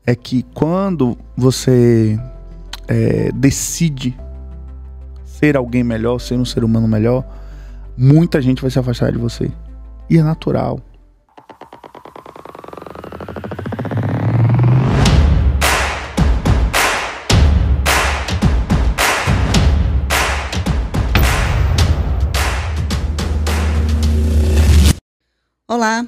é que quando você decide ser alguém melhor, ser um ser humano melhor, muita gente vai se afastar de você. E é natural. Olá,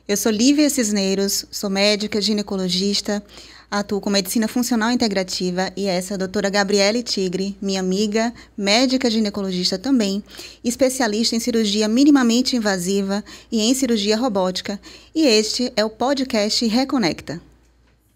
eu sou Lívia Cisneiros, sou médica ginecologista, atuo com medicina funcional integrativa e essa é a doutora Gabriele Tigre, minha amiga, médica ginecologista também, especialista em cirurgia minimamente invasiva e em cirurgia robótica, e este é o podcast Reconecta.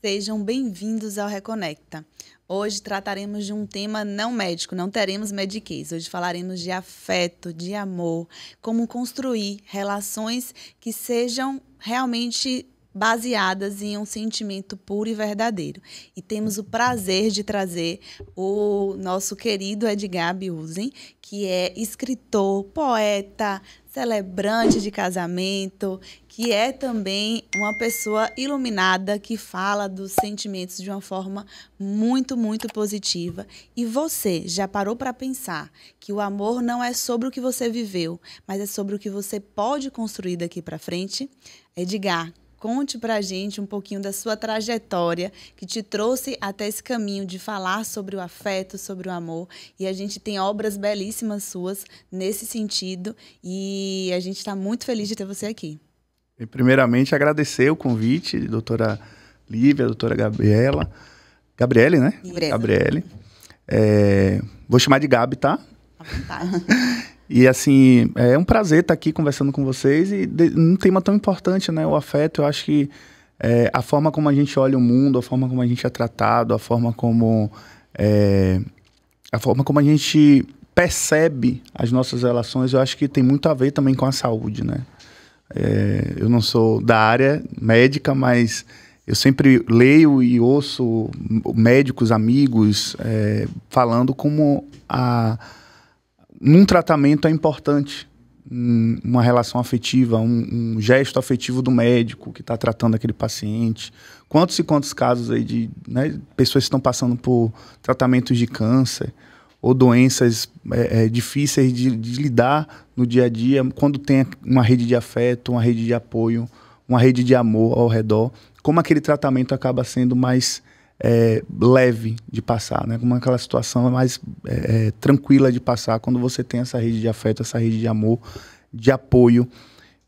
Sejam bem-vindos ao Reconecta. Hoje trataremos de um tema não médico, não teremos mediquês. Hoje falaremos de afeto, de amor, como construir relações que sejam realmente baseadas em um sentimento puro e verdadeiro. E temos o prazer de trazer o nosso querido Edgar Biusen, que é escritor, poeta, celebrante de casamento, que é também uma pessoa iluminada que fala dos sentimentos de uma forma muito, muito positiva. E você já parou para pensar que o amor não é sobre o que você viveu, mas é sobre o que você pode construir daqui para frente? Edgar, conte para a gente um pouquinho da sua trajetória que te trouxe até esse caminho de falar sobre o afeto, sobre o amor. E a gente tem obras belíssimas suas nesse sentido e a gente está muito feliz de ter você aqui. E, primeiramente, agradecer o convite, doutora Lívia, doutora Gabriele, né? Gabriele. Vou chamar de Gabi, tá? À vontade. E assim, é um prazer estar aqui conversando com vocês e um tema tão importante, né? O afeto. Eu acho que a forma como a gente olha o mundo, a forma como a gente é tratado, a forma como a gente percebe as nossas relações, eu acho que tem muito a ver também com a saúde, né? Eu não sou da área médica, mas eu sempre leio e ouço médicos, amigos, falando como num tratamento é importante uma relação afetiva, um gesto afetivo do médico que está tratando aquele paciente. Quantos e quantos casos aí de pessoas que estão passando por tratamentos de câncer ou doenças difíceis de lidar no dia a dia, quando tem uma rede de afeto, uma rede de apoio, uma rede de amor ao redor, como aquele tratamento acaba sendo mais leve de passar, né? Como aquela situação é mais tranquila de passar quando você tem essa rede de afeto, essa rede de amor, de apoio.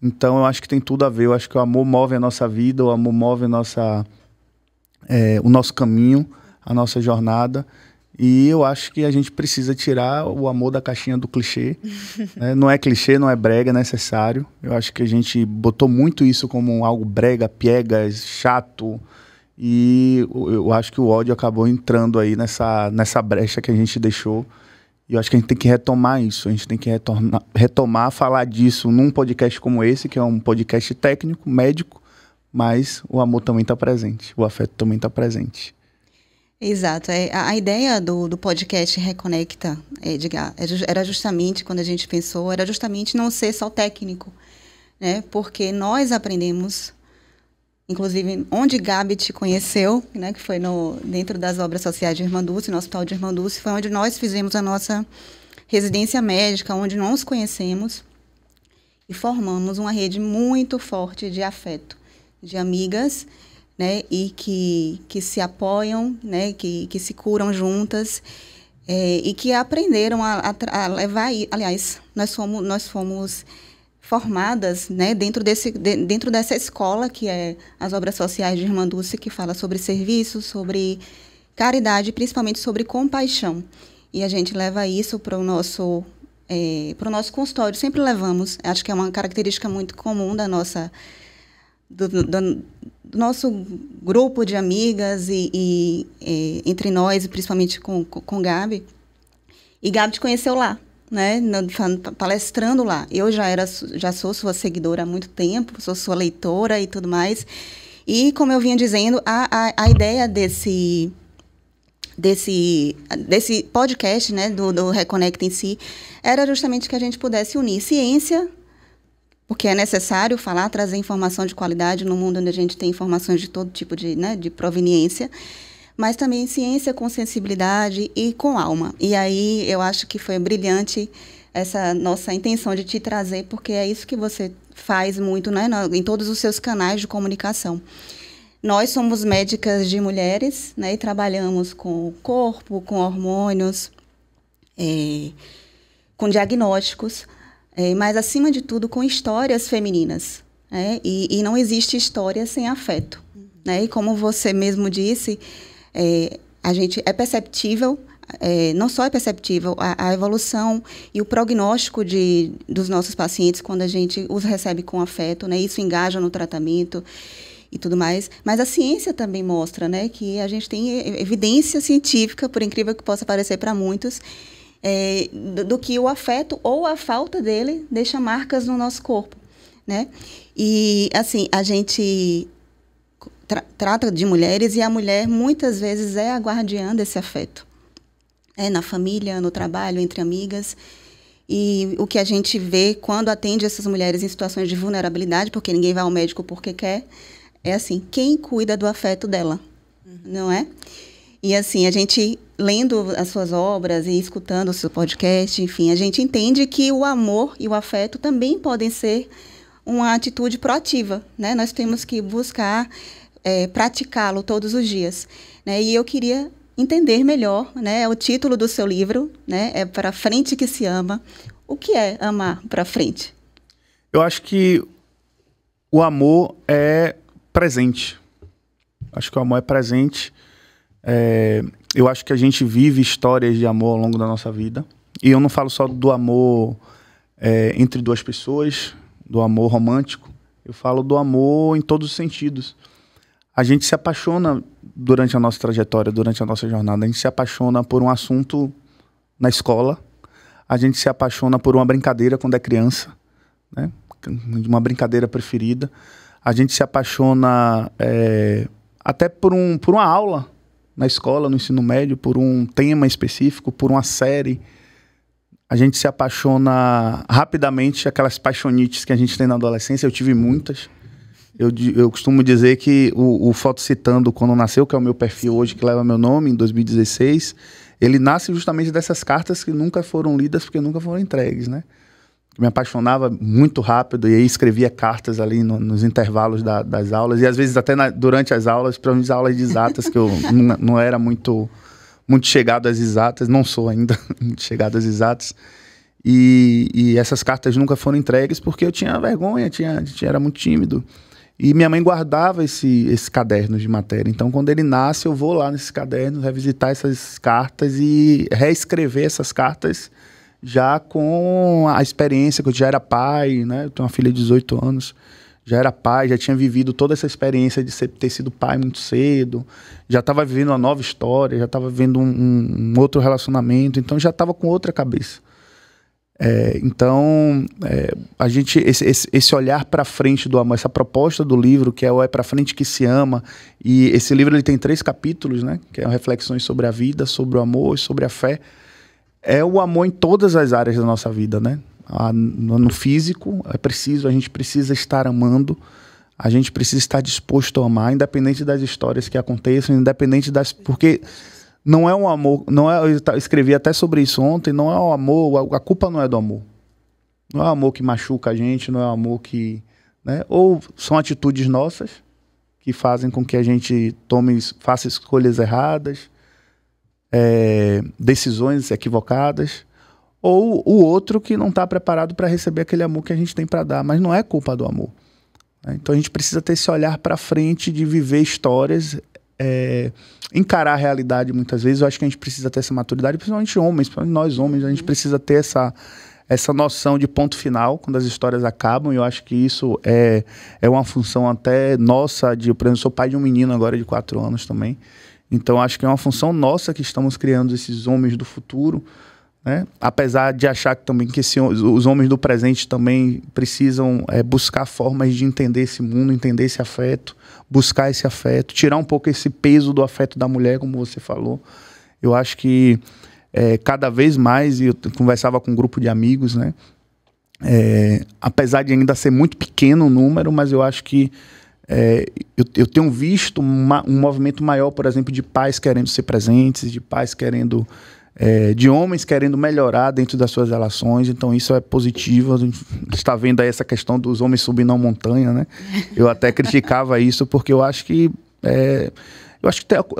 Então eu acho que tem tudo a ver. Eu acho que o amor move a nossa vida, o amor move o nosso caminho, a nossa jornada. E eu acho que a gente precisa tirar o amor da caixinha do clichê. Né? Não é clichê, não é brega, é necessário. Eu acho que a gente botou muito isso como algo brega, piegas, chato. E eu acho que o ódio acabou entrando aí nessa brecha que a gente deixou. E eu acho que a gente tem que retomar isso. A gente tem que retomar, falar disso num podcast como esse, que é um podcast técnico, médico, mas o amor também está presente, o afeto também está presente. Exato. A ideia do podcast Reconecta, Edgar, era justamente, quando a gente pensou, era justamente não ser só técnico, né? Porque nós aprendemos, inclusive onde Gabi te conheceu, né? Que foi dentro das obras sociais de Irmã Dulce, no Hospital de Irmã Dulce, foi onde nós fizemos a nossa residência médica, onde nós nos conhecemos e formamos uma rede muito forte de afeto, de amigas, né, e que se apoiam, né, que se curam juntas, e que aprenderam a levar. Aliás, nós fomos formadas, né, dentro dessa escola que é as obras sociais de Irmã Dulce, que fala sobre serviço, sobre caridade, principalmente sobre compaixão. E a gente leva isso para o nosso consultório. Sempre levamos. Acho que é uma característica muito comum da nossa do nosso grupo de amigas e entre nós, principalmente com Gabi. E Gabi te conheceu lá, né? Palestrando lá. Eu já sou sua seguidora há muito tempo, sou sua leitora e tudo mais. E, como eu vinha dizendo, a ideia desse podcast, né, do Reconecta em si, era justamente que a gente pudesse unir ciência, porque é necessário falar, trazer informação de qualidade no mundo onde a gente tem informações de todo tipo de, né, de proveniência, mas também ciência com sensibilidade e com alma. E aí eu acho que foi brilhante essa nossa intenção de te trazer, porque é isso que você faz muito, né, em todos os seus canais de comunicação. Nós somos médicas de mulheres, né, e trabalhamos com o corpo, com hormônios, com diagnósticos, mas, acima de tudo, com histórias femininas. Né? E não existe história sem afeto. Né? E como você mesmo disse, a gente é perceptível, não só é perceptível, a evolução e o prognóstico dos nossos pacientes quando a gente os recebe com afeto, né? Isso engaja no tratamento e tudo mais. Mas a ciência também mostra, né, que a gente tem evidência científica, por incrível que possa parecer para muitos, do que o afeto ou a falta dele deixa marcas no nosso corpo, né? E, assim, a gente trata de mulheres e a mulher, muitas vezes, é a guardiã desse afeto. Na família, no trabalho, entre amigas. E o que a gente vê quando atende essas mulheres em situações de vulnerabilidade, porque ninguém vai ao médico porque quer, é assim, quem cuida do afeto dela, não é? E, assim, a gente, lendo as suas obras e escutando o seu podcast, enfim, a gente entende que o amor e o afeto também podem ser uma atitude proativa, né? Nós temos que buscar praticá-lo todos os dias, né? E eu queria entender melhor, né? O título do seu livro, né? É Pra Frente que se Ama. O que é amar pra frente? Eu acho que o amor é presente. Acho que o amor é presente. Eu acho que a gente vive histórias de amor ao longo da nossa vida. E eu não falo só do amor entre duas pessoas, do amor romântico. Eu falo do amor em todos os sentidos. A gente se apaixona durante a nossa trajetória, durante a nossa jornada. A gente se apaixona por um assunto na escola. A gente se apaixona por uma brincadeira quando é criança, né? Uma brincadeira preferida. A gente se apaixona até por uma aula na escola, no ensino médio, por um tema específico, por uma série. A gente se apaixona rapidamente, aquelas paixonites que a gente tem na adolescência. Eu tive muitas. Eu costumo dizer que o Fotocitando, quando nasceu, que é o meu perfil hoje, que leva meu nome, em 2016, ele nasce justamente dessas cartas que nunca foram lidas porque nunca foram entregues, né? Me apaixonava muito rápido e aí escrevia cartas ali nos intervalos das aulas e às vezes até durante as aulas, principalmente as aulas de exatas, que eu não era muito chegado às exatas, não sou ainda muito chegado às exatas. E essas cartas nunca foram entregues porque eu tinha vergonha, era muito tímido. E minha mãe guardava esse caderno de matéria. Então, quando ele nasce, eu vou lá nesses cadernos, revisitar essas cartas e reescrever essas cartas já com a experiência, que eu já era pai, né? Eu tenho uma filha de 18 anos, já era pai, já tinha vivido toda essa experiência de ter sido pai muito cedo, já estava vivendo uma nova história, já estava vivendo um outro relacionamento, então já estava com outra cabeça. Então, a gente, esse olhar para frente do amor, essa proposta do livro, que é Pra Frente que se Ama, e esse livro ele tem 3 capítulos, né? Que é reflexões sobre a vida, sobre o amor e sobre a fé. É o amor em todas as áreas da nossa vida, né? No físico, a gente precisa estar amando, a gente precisa estar disposto a amar, independente das histórias que aconteçam, independente porque não é um amor, eu escrevi até sobre isso ontem, não é o amor, a culpa não é do amor. Não é o amor que machuca a gente, não é o amor que, né? Ou são atitudes nossas que fazem com que a gente faça escolhas erradas, decisões equivocadas, ou o outro que não está preparado para receber aquele amor que a gente tem para dar, mas não é culpa do amor. Né? Então a gente precisa ter esse olhar para frente de viver histórias, encarar a realidade muitas vezes. Eu acho que a gente precisa ter essa maturidade, principalmente homens, nós homens, a gente precisa ter essa noção de ponto final quando as histórias acabam, e eu acho que isso é uma função até nossa, por exemplo, eu sou pai de um menino agora de 4 anos também. Então, acho que é uma função nossa que estamos criando esses homens do futuro, né? Apesar de achar que também que os homens do presente também precisam buscar formas de entender esse mundo, entender esse afeto, buscar esse afeto, tirar um pouco esse peso do afeto da mulher, como você falou. Eu acho que cada vez mais, e eu conversava com um grupo de amigos, né? apesar de ainda ser muito pequeno o número, mas eu acho que eu tenho visto um movimento maior, por exemplo, de pais querendo ser presentes, de pais querendo... de homens querendo melhorar dentro das suas relações. Então isso é positivo. A gente está vendo aí essa questão dos homens subindo a montanha, né? Eu até criticava isso, porque eu acho que é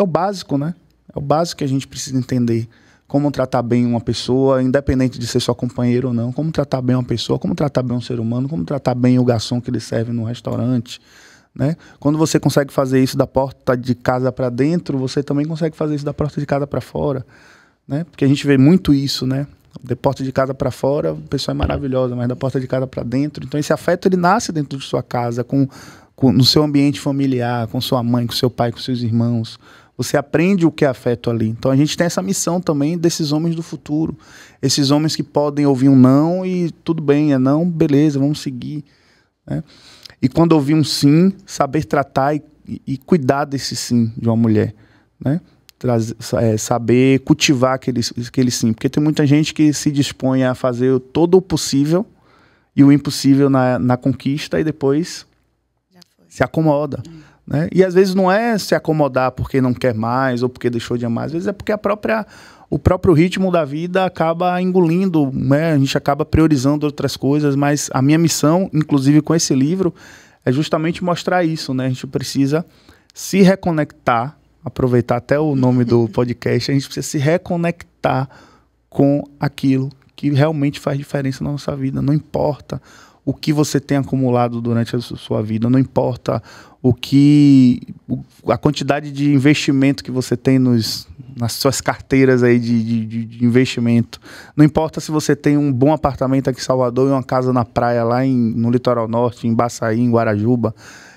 o básico, né? É o básico que a gente precisa entender. Como tratar bem uma pessoa, independente de ser sua companheira ou não. Como tratar bem uma pessoa, como tratar bem um ser humano, como tratar bem o garçom que ele serve no restaurante, né? Quando você consegue fazer isso da porta de casa para dentro, você também consegue fazer isso da porta de casa para fora, né? Porque a gente vê muito isso, né? Da porta de casa para fora, a pessoa é maravilhosa, mas da porta de casa para dentro. Então esse afeto, ele nasce dentro de sua casa, no seu ambiente familiar, com sua mãe, com seu pai, com seus irmãos. Você aprende o que é afeto ali. Então a gente tem essa missão também desses homens do futuro. Esses homens que podem ouvir um não e tudo bem, é não, beleza, vamos seguir, né? E quando ouvir um sim, saber tratar e cuidar desse sim de uma mulher, né? Saber cultivar aquele sim. Porque tem muita gente que se dispõe a fazer todo o possível e o impossível na conquista e depois se acomoda. Né? E às vezes não é se acomodar porque não quer mais ou porque deixou de amar. Às vezes é porque o próprio ritmo da vida acaba engolindo, né? A gente acaba priorizando outras coisas. Mas a minha missão, inclusive com esse livro, é justamente mostrar isso, né? A gente precisa se reconectar, aproveitar até o nome do podcast, a gente precisa se reconectar com aquilo que realmente faz diferença na nossa vida. Não importa o que você tem acumulado durante a sua vida, não importa a quantidade de investimento que você tem nas suas carteiras aí de investimento. Não importa se você tem um bom apartamento aqui em Salvador e uma casa na praia lá no Litoral Norte, em Baçaí, em Guarajuba.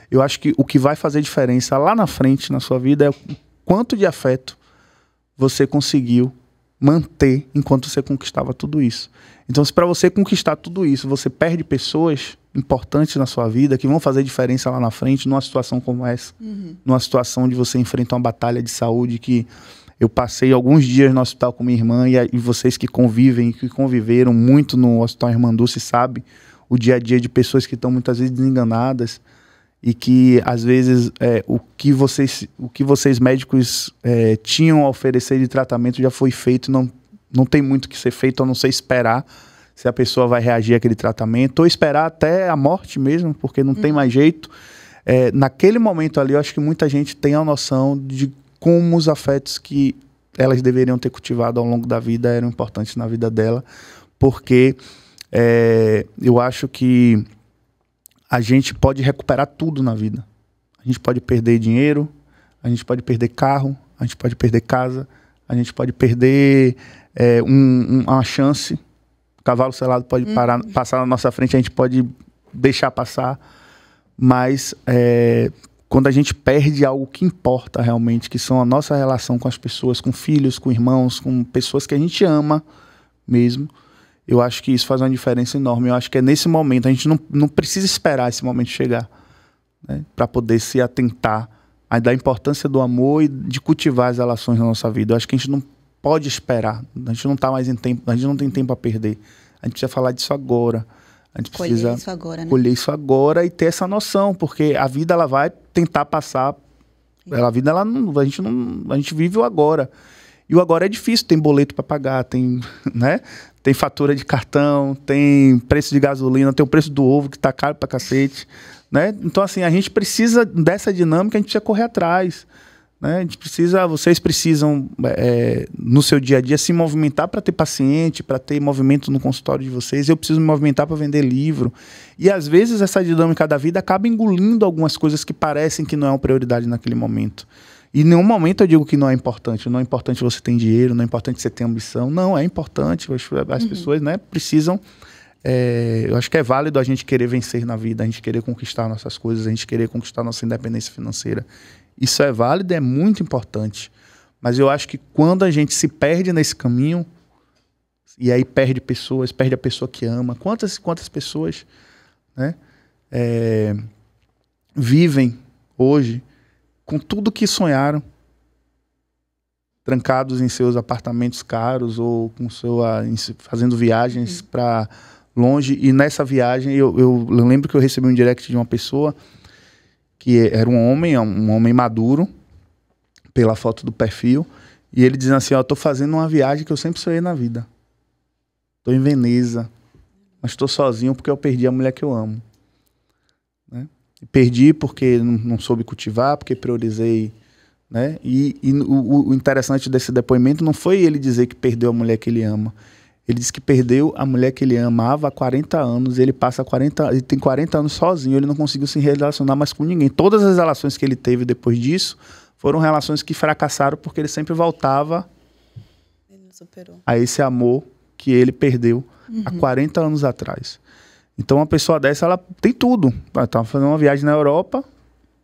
Eu acho que o que vai fazer diferença lá na frente na sua vida é o quanto de afeto você conseguiu manter enquanto você conquistava tudo isso. Então, se para você conquistar tudo isso, você perde pessoas importantes na sua vida que vão fazer diferença lá na frente, numa situação como essa, numa situação onde você enfrenta uma batalha de saúde, que eu passei alguns dias no hospital com minha irmã, e vocês que convivem, que conviveram muito no Hospital Irmã Dulce, sabem o dia a dia de pessoas que estão muitas vezes desenganadas, e que às vezes o que vocês médicos tinham a oferecer de tratamento já foi feito, não tem muito o que ser feito, a não ser esperar se a pessoa vai reagir àquele tratamento, ou esperar até a morte mesmo, porque não tem mais jeito. Naquele momento ali, eu acho que muita gente tem a noção de como os afetos que elas deveriam ter cultivado ao longo da vida eram importantes na vida dela, porque eu acho que a gente pode recuperar tudo na vida. A gente pode perder dinheiro, a gente pode perder carro, a gente pode perder casa, a gente pode perder uma chance. O cavalo selado pode passar na nossa frente, a gente pode deixar passar. Mas quando a gente perde algo que importa realmente, que são a nossa relação com as pessoas, com filhos, com irmãos, com pessoas que a gente ama mesmo, eu acho que isso faz uma diferença enorme. Eu acho que é nesse momento, a gente não precisa esperar esse momento chegar, né, para poder se atentar da importância do amor e de cultivar as relações na nossa vida. Eu acho que a gente não pode esperar, a gente não está mais em tempo, a gente não tem tempo a perder. A gente precisa falar disso agora. A gente precisa isso agora, né? colher isso agora e ter essa noção, porque a vida ela vai tentar passar. A vida a gente vive o agora. E o agora é difícil, tem boleto para pagar, tem fatura de cartão, tem preço de gasolina, tem o preço do ovo que está caro para cacete, né? Então assim, a gente precisa dessa dinâmica, a gente precisa correr atrás, né? Vocês precisam no seu dia a dia se movimentar para ter paciente, para ter movimento no consultório de vocês. Eu preciso me movimentar para vender livro. E às vezes essa dinâmica da vida acaba engolindo algumas coisas que parecem que não é uma prioridade naquele momento. E em nenhum momento eu digo que não é importante. Não é importante você ter dinheiro, não é importante você ter ambição. Não, é importante. As pessoas, né, precisam... eu acho que é válido a gente querer vencer na vida, a gente querer conquistar nossas coisas, a gente querer conquistar nossa independência financeira. Isso é válido, é muito importante. Mas eu acho que quando a gente se perde nesse caminho, e aí perde pessoas, perde a pessoa que ama. Quantas pessoas, né, vivem hoje com tudo que sonharam, trancados em seus apartamentos caros ou fazendo viagens para longe. E nessa viagem, eu lembro que eu recebi um direct de uma pessoa que era um homem maduro, pela foto do perfil, e ele dizendo assim, ó, eu tô fazendo uma viagem que eu sempre sonhei na vida. Tô em Veneza, mas estou sozinho porque eu perdi a mulher que eu amo. Né? Perdi porque não soube cultivar, porque priorizei... Né? E o interessante desse depoimento não foi ele dizer que perdeu a mulher que ele ama. Ele disse que perdeu a mulher que ele amava há 40 anos. Ele tem 40 anos sozinho. Ele não conseguiu se relacionar mais com ninguém. Todas as relações que ele teve depois disso foram relações que fracassaram porque ele sempre voltava a esse amor que ele perdeu há 40 anos atrás. Então uma pessoa dessa, ela tem tudo. Ela estava fazendo uma viagem na Europa,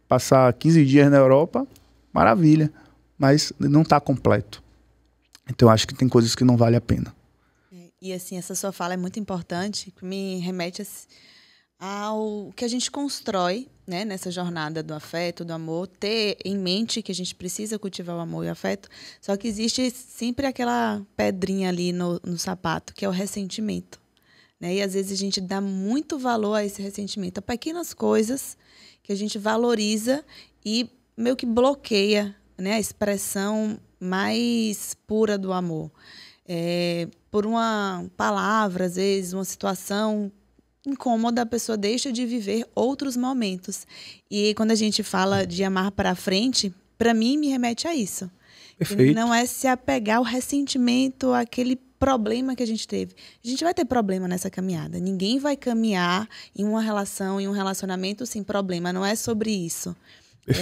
passar 15 dias na Europa, maravilha, mas não está completo. Então eu acho que tem coisas que não vale a pena. E assim, essa sua fala é muito importante, que me remete ao que a gente constrói, né, nessa jornada do afeto, do amor, ter em mente que a gente precisa cultivar o amor e o afeto, só que existe sempre aquela pedrinha ali no sapato, que é o ressentimento. Né? E às vezes a gente dá muito valor a esse ressentimento, a pequenas coisas que a gente valoriza e meio que bloqueia, né, a expressão mais pura do amor. Por uma palavra, às vezes, uma situação incômoda, a pessoa deixa de viver outros momentos. E quando a gente fala de amar para frente, para mim, me remete a isso. Perfeito. Não é se apegar ao ressentimento, àquele problema que a gente teve. A gente vai ter problema nessa caminhada. Ninguém vai caminhar em uma relação, em um relacionamento sem problema. Não é sobre isso.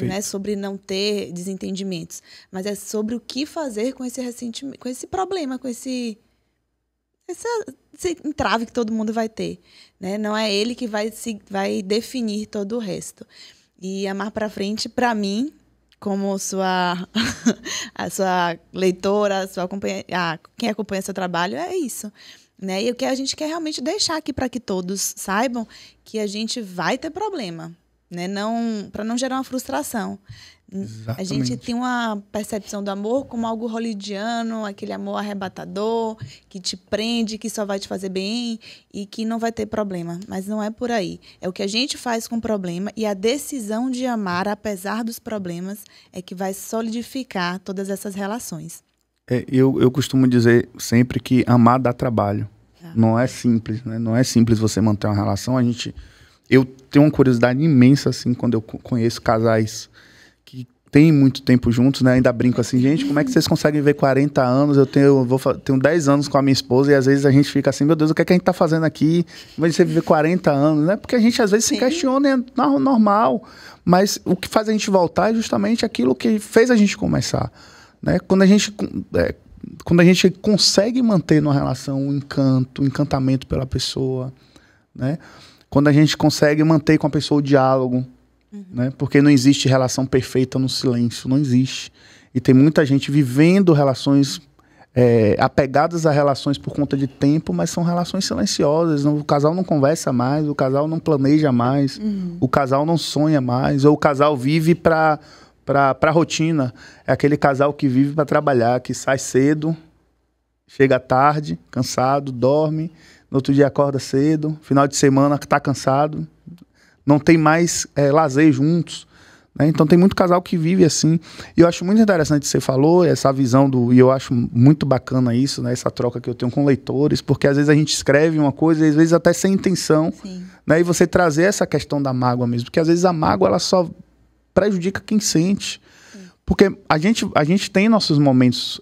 Não é sobre não ter desentendimentos, mas é sobre o que fazer com esse ressentimento, com esse problema, com esse entrave que todo mundo vai ter. Né? Não é ele que vai definir todo o resto. E amar para frente, para mim, como a sua leitora, quem acompanha seu trabalho, é isso. Né? E o que a gente quer realmente deixar aqui para que todos saibam que a gente vai ter problema. Né? Para não gerar uma frustração. Exatamente. A gente tem uma percepção do amor como algo hollywoodiano, aquele amor arrebatador, que te prende, que só vai te fazer bem e que não vai ter problema. Mas não é por aí. É o que a gente faz com o problema e a decisão de amar, apesar dos problemas, é que vai solidificar todas essas relações. Eu costumo dizer sempre que amar dá trabalho. Não é simples, né? Não é simples você manter uma relação. Eu tenho uma curiosidade imensa, assim, quando eu conheço casais que têm muito tempo juntos, né? Ainda brinco assim, gente, como é que vocês conseguem ver 40 anos? Eu tenho 10 anos com a minha esposa e às vezes a gente fica assim, meu Deus, o que é que a gente tá fazendo aqui? Mas você viver 40 anos, né? Porque a gente às vezes se questiona, é normal. Mas o que faz a gente voltar é justamente aquilo que fez a gente começar, né? Quando a gente consegue manter numa relação um encantamento pela pessoa, né? Quando a gente consegue manter com a pessoa o diálogo, né? Porque não existe relação perfeita no silêncio, não existe. E tem muita gente vivendo relações, apegadas a relações por conta de tempo, mas são relações silenciosas. O casal não conversa mais, o casal não planeja mais, o casal não sonha mais, ou o casal vive para rotina. É aquele casal que vive para trabalhar, que sai cedo, chega tarde, cansado, dorme, no outro dia acorda cedo, final de semana está cansado, não tem mais lazer juntos. Né? Então tem muito casal que vive assim. E eu acho muito interessante o que você falou, essa visão e eu acho muito bacana isso, né? Essa troca que eu tenho com leitores, porque às vezes a gente escreve uma coisa, e às vezes até sem intenção, né? E você trazer essa questão da mágoa mesmo, porque às vezes a mágoa ela só prejudica quem sente. Porque a gente tem nossos momentos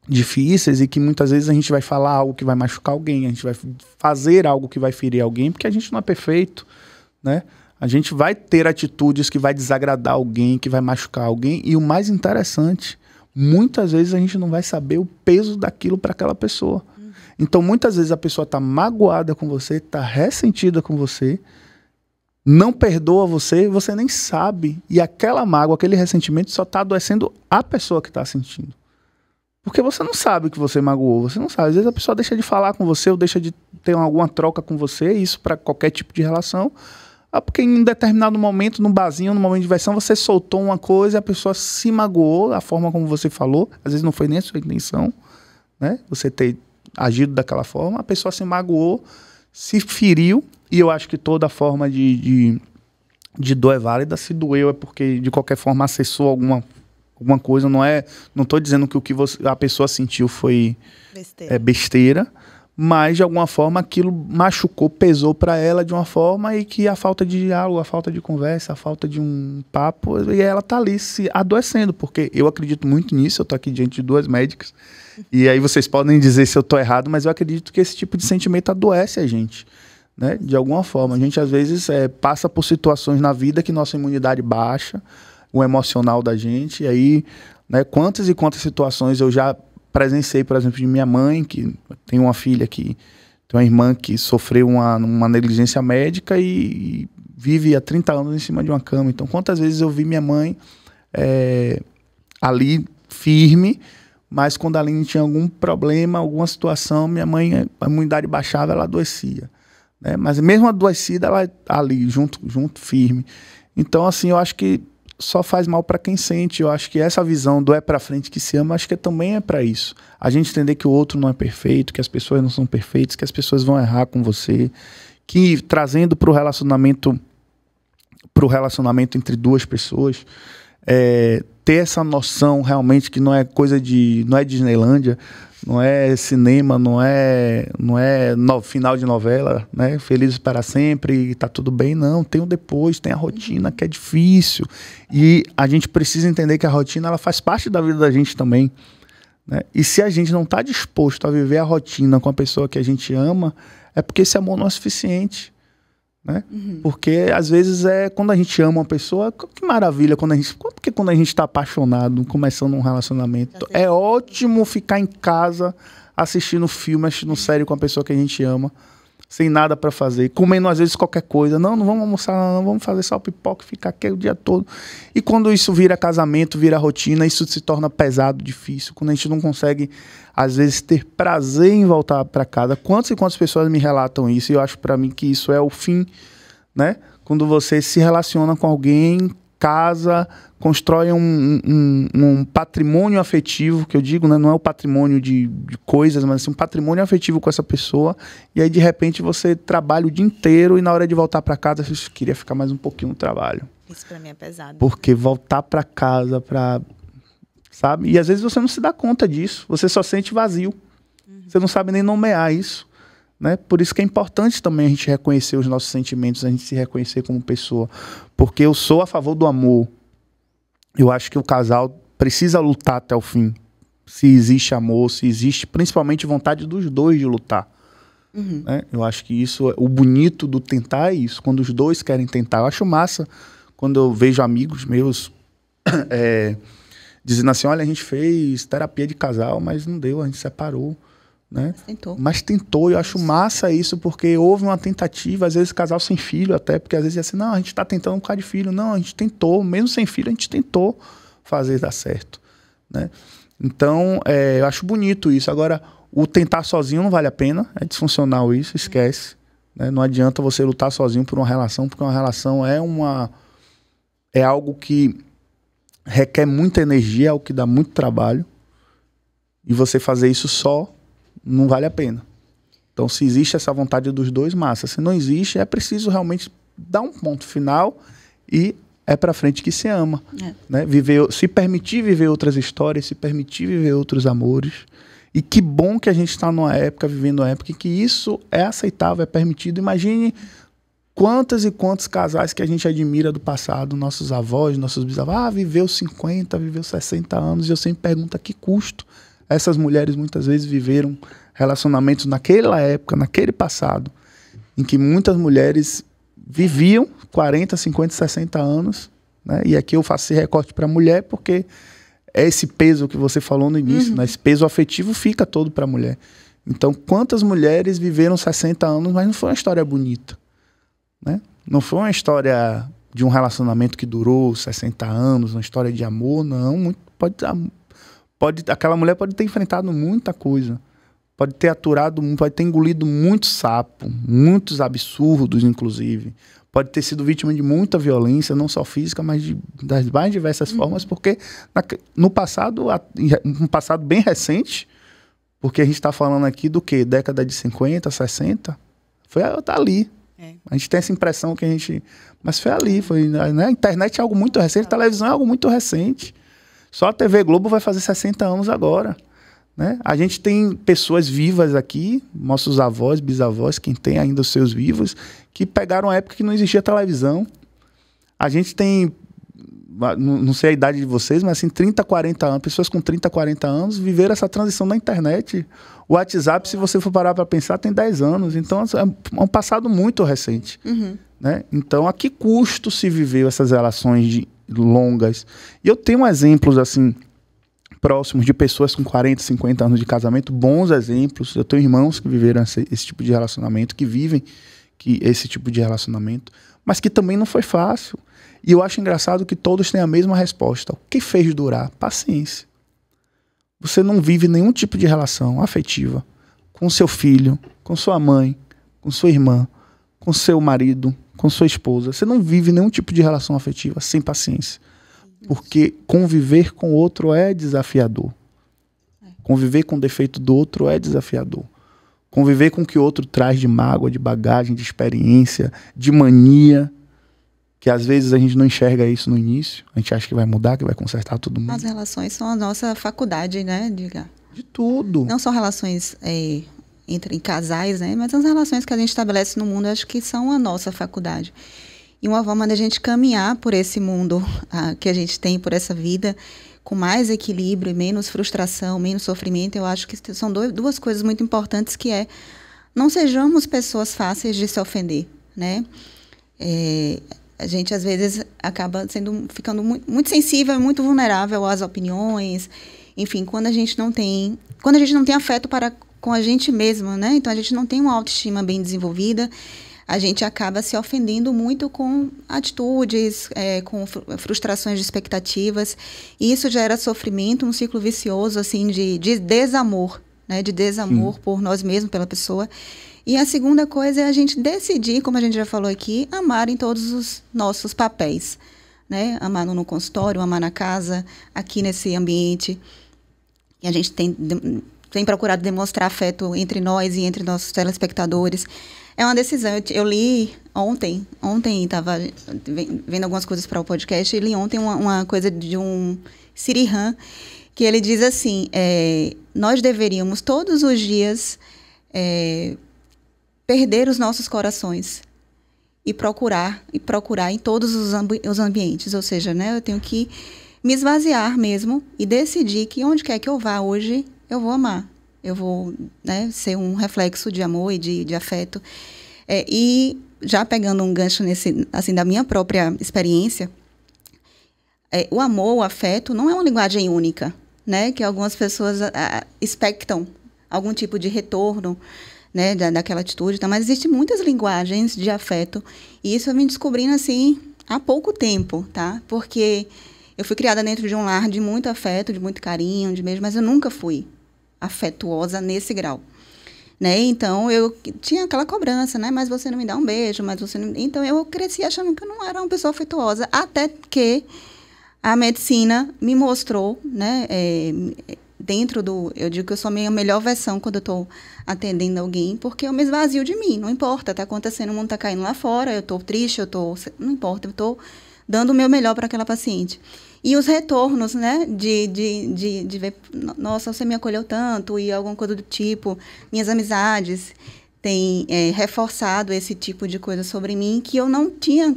difíceis e que muitas vezes a gente vai falar algo que vai machucar alguém, a gente vai fazer algo que vai ferir alguém, porque a gente não é perfeito, né? A gente vai ter atitudes que vai desagradar alguém, que vai machucar alguém, e o mais interessante, muitas vezes a gente não vai saber o peso daquilo para aquela pessoa. Então muitas vezes a pessoa está magoada com você, está ressentida com você, não perdoa você, você nem sabe, e aquela mágoa, aquele ressentimento só está adoecendo a pessoa que está sentindo. Porque você não sabe que você magoou, você não sabe. Às vezes a pessoa deixa de falar com você ou deixa de ter alguma troca com você, isso para qualquer tipo de relação. Porque em determinado momento, num barzinho, num momento de diversão, você soltou uma coisa e a pessoa se magoou, a forma como você falou. Às vezes não foi nem a sua intenção, né? Você ter agido daquela forma, a pessoa se magoou, se feriu, e eu acho que toda forma de dor é válida. Se doeu é porque, de qualquer forma, acessou alguma coisa. Não estou dizendo que o que a pessoa sentiu foi besteira, mas, de alguma forma, aquilo machucou, pesou para ela de uma forma, e que a falta de diálogo, a falta de conversa, a falta de um papo, e ela está ali se adoecendo, porque eu acredito muito nisso. Eu estou aqui diante de 2 médicas, e aí vocês podem dizer se eu estou errado, mas eu acredito que esse tipo de sentimento adoece a gente, né? De alguma forma. A gente, às vezes, passa por situações na vida que nossa imunidade baixa, o emocional da gente, e aí, né, quantas e quantas situações eu já presenciei, por exemplo, de minha mãe, que tem uma filha tem uma irmã que sofreu uma negligência médica e vive há 30 anos em cima de uma cama. Então, quantas vezes eu vi minha mãe ali firme, mas quando a Aline tinha algum problema, alguma situação, minha mãe, a imunidade baixava, ela adoecia, né? Mas mesmo adoecida, ela ali, junto, firme. Então, assim, eu acho que só faz mal para quem sente. Eu acho que essa visão do para frente que se ama, acho que também é para isso. A gente entender que o outro não é perfeito, que as pessoas não são perfeitas, que as pessoas vão errar com você, que trazendo para o relacionamento entre 2 pessoas, ter essa noção realmente que não é coisa não é Disneylândia, não é cinema, não é final de novela, né? Felizes para sempre e tá tudo bem. Não, tem o depois, tem a rotina, que é difícil. E a gente precisa entender que a rotina, ela faz parte da vida da gente também, né? E se a gente não está disposto a viver a rotina com a pessoa que a gente ama, é porque esse amor não é suficiente, né? Porque às vezes quando a gente ama uma pessoa, que maravilha, porque quando a gente está apaixonado, começando um relacionamento, é ótimo ficar em casa assistindo filme, assistindo série com a pessoa que a gente ama, sem nada para fazer, comendo às vezes qualquer coisa. Não vamos almoçar, não vamos fazer só pipoca e ficar aqui o dia todo. E quando isso vira casamento, vira rotina, isso se torna pesado, difícil, quando a gente não consegue, às vezes, ter prazer em voltar para casa. Quantas e quantas pessoas me relatam isso? E eu acho, para mim, que isso é o fim, né? Quando você se relaciona com alguém, casa, constrói um patrimônio afetivo, que eu digo, né? Não é o patrimônio de coisas, mas assim, um patrimônio afetivo com essa pessoa, e aí de repente você trabalha o dia inteiro e na hora de voltar para casa você queria ficar mais um pouquinho no trabalho. Isso para mim é pesado. Porque voltar para casa, sabe? E às vezes você não se dá conta disso, você só sente vazio. Você não sabe nem nomear isso, né? Por isso que é importante também a gente reconhecer os nossos sentimentos, a gente se reconhecer como pessoa. Porque eu sou a favor do amor. Eu acho que o casal precisa lutar até o fim. Se existe amor, se existe principalmente vontade dos 2 de lutar. Né? Eu acho que isso, o bonito do tentar é isso. Quando os 2 querem tentar. Eu acho massa quando eu vejo amigos meus dizendo assim, olha, a gente fez terapia de casal, mas não deu, a gente separou. Né? Mas tentou, eu acho massa isso, porque houve uma tentativa, às vezes casal sem filho até, porque às vezes é assim, não, a gente está tentando um bocado de filho, não, a gente tentou, mesmo sem filho, a gente tentou fazer dar certo, né? Então, eu acho bonito isso. Agora, o tentar sozinho não vale a pena, é disfuncional isso, esquece, né? Não adianta você lutar sozinho por uma relação, porque uma relação é algo que requer muita energia, é algo que dá muito trabalho, e você fazer isso só não vale a pena. Então, se existe essa vontade dos 2, massa. Se não existe, é preciso realmente dar um ponto final e é pra frente que se ama. Né? Se permitir viver outras histórias, se permitir viver outros amores. E que bom que a gente está vivendo uma época em que isso é aceitável, é permitido. Imagine quantas e quantos casais que a gente admira do passado, nossos avós, nossos bisavós, viveu 50, viveu 60 anos, e eu sempre pergunto a que custo. Essas mulheres muitas vezes viveram relacionamentos naquela época, naquele passado, em que muitas mulheres viviam 40, 50, 60 anos, né? E aqui eu faço esse recorte para a mulher, porque é esse peso que você falou no início, né? Esse peso afetivo fica todo para a mulher. Então, quantas mulheres viveram 60 anos, mas não foi uma história bonita, né? Não foi uma história de um relacionamento que durou 60 anos, uma história de amor, não. Aquela mulher pode ter enfrentado muita coisa, pode ter pode ter engolido muito sapo, muitos absurdos, inclusive. Pode ter sido vítima de muita violência, não só física, mas das mais diversas formas, porque no passado, um passado bem recente, Porque a gente está falando aqui do quê? Década de 50, 60? Tá ali. A gente tem essa impressão que a gente... Mas foi ali. Né? A internet é algo muito recente, a televisão é algo muito recente. Só a TV Globo vai fazer 60 anos agora. Né? A gente tem pessoas vivas aqui, nossos avós, bisavós, quem tem ainda os seus vivos, que pegaram a época que não existia televisão. A gente tem... Não sei a idade de vocês, mas assim, 30, 40 anos, pessoas com 30, 40 anos viveram essa transição na internet. O WhatsApp, se você for parar para pensar, tem 10 anos. Então, é um passado muito recente. Né? Então, a que custo se viveu essas relações longas? E eu tenho exemplos, assim, próximos de pessoas com 40, 50 anos de casamento, bons exemplos. Eu tenho irmãos que viveram esse tipo de relacionamento, que vivem esse tipo de relacionamento, mas que também não foi fácil. E eu acho engraçado que todos têm a mesma resposta. O que fez durar? Paciência. Você não vive nenhum tipo de relação afetiva com seu filho, com sua mãe, com sua irmã, com seu marido, com sua esposa. Você não vive nenhum tipo de relação afetiva sem paciência. Porque conviver com o outro é desafiador. Conviver com o defeito do outro é desafiador. Conviver com o que o outro traz de mágoa, de bagagem, de experiência, de mania, que às vezes a gente não enxerga isso no início. A gente acha que vai mudar, que vai consertar todo mundo. As relações são a nossa faculdade, né? De tudo. Não só relações entre casais, né? Mas as relações que a gente estabelece no mundo, acho que são a nossa faculdade. E uma forma da gente caminhar por esse mundo que a gente tem, por essa vida, com mais equilíbrio, menos frustração, menos sofrimento, eu acho que são duas coisas muito importantes, que é: não sejamos pessoas fáceis de se ofender, né? A gente, às vezes, acaba ficando muito sensível, muito vulnerável às opiniões. Enfim, quando a gente não tem afeto com a gente mesma, né? Então, a gente não tem uma autoestima bem desenvolvida, a gente acaba se ofendendo muito com atitudes, com frustrações de expectativas. E isso gera sofrimento, um ciclo vicioso, assim, de desamor, né? De desamor por nós mesmos, pela pessoa. E a segunda coisa é a gente decidir, como a gente já falou aqui, amar em todos os nossos papéis, né? Amar no consultório, amar na casa, aqui nesse ambiente. E a gente tem procurado demonstrar afeto entre nós e entre nossos telespectadores. É uma decisão. Eu li ontem estava vendo algumas coisas para o podcast, e li ontem uma coisa de um Sirihan, que ele diz assim: nós deveríamos todos os dias perder os nossos corações e procurar em todos os ambientes. Ou seja, né, eu tenho que me esvaziar mesmo e decidir que onde quer que eu vá hoje, eu vou amar. Eu vou, né, ser um reflexo de amor e de afeto. E já pegando um gancho assim, da minha própria experiência, o amor, o afeto, não é uma linguagem única, né, que algumas pessoas expectam algum tipo de retorno, né, daquela atitude, tá? Mas existem muitas linguagens de afeto, e isso eu vim descobrindo, assim, há pouco tempo, tá? Porque eu fui criada dentro de um lar de muito afeto, de muito carinho, de beijo, mas eu nunca fui afetuosa nesse grau, né? Então, eu tinha aquela cobrança, né? Mas você não me dá um beijo, mas você não... Então, eu cresci achando que eu não era uma pessoa afetuosa, até que a medicina me mostrou, né? Eu digo que eu sou a minha melhor versão quando eu estou atendendo alguém, porque eu me esvazio de mim, não importa, está acontecendo, o mundo está caindo lá fora, eu estou triste, não importa, eu estou dando o meu melhor para aquela paciente. E os retornos, né, de ver, nossa, você me acolheu tanto, e alguma coisa do tipo, minhas amizades têm reforçado esse tipo de coisa sobre mim, que eu não tinha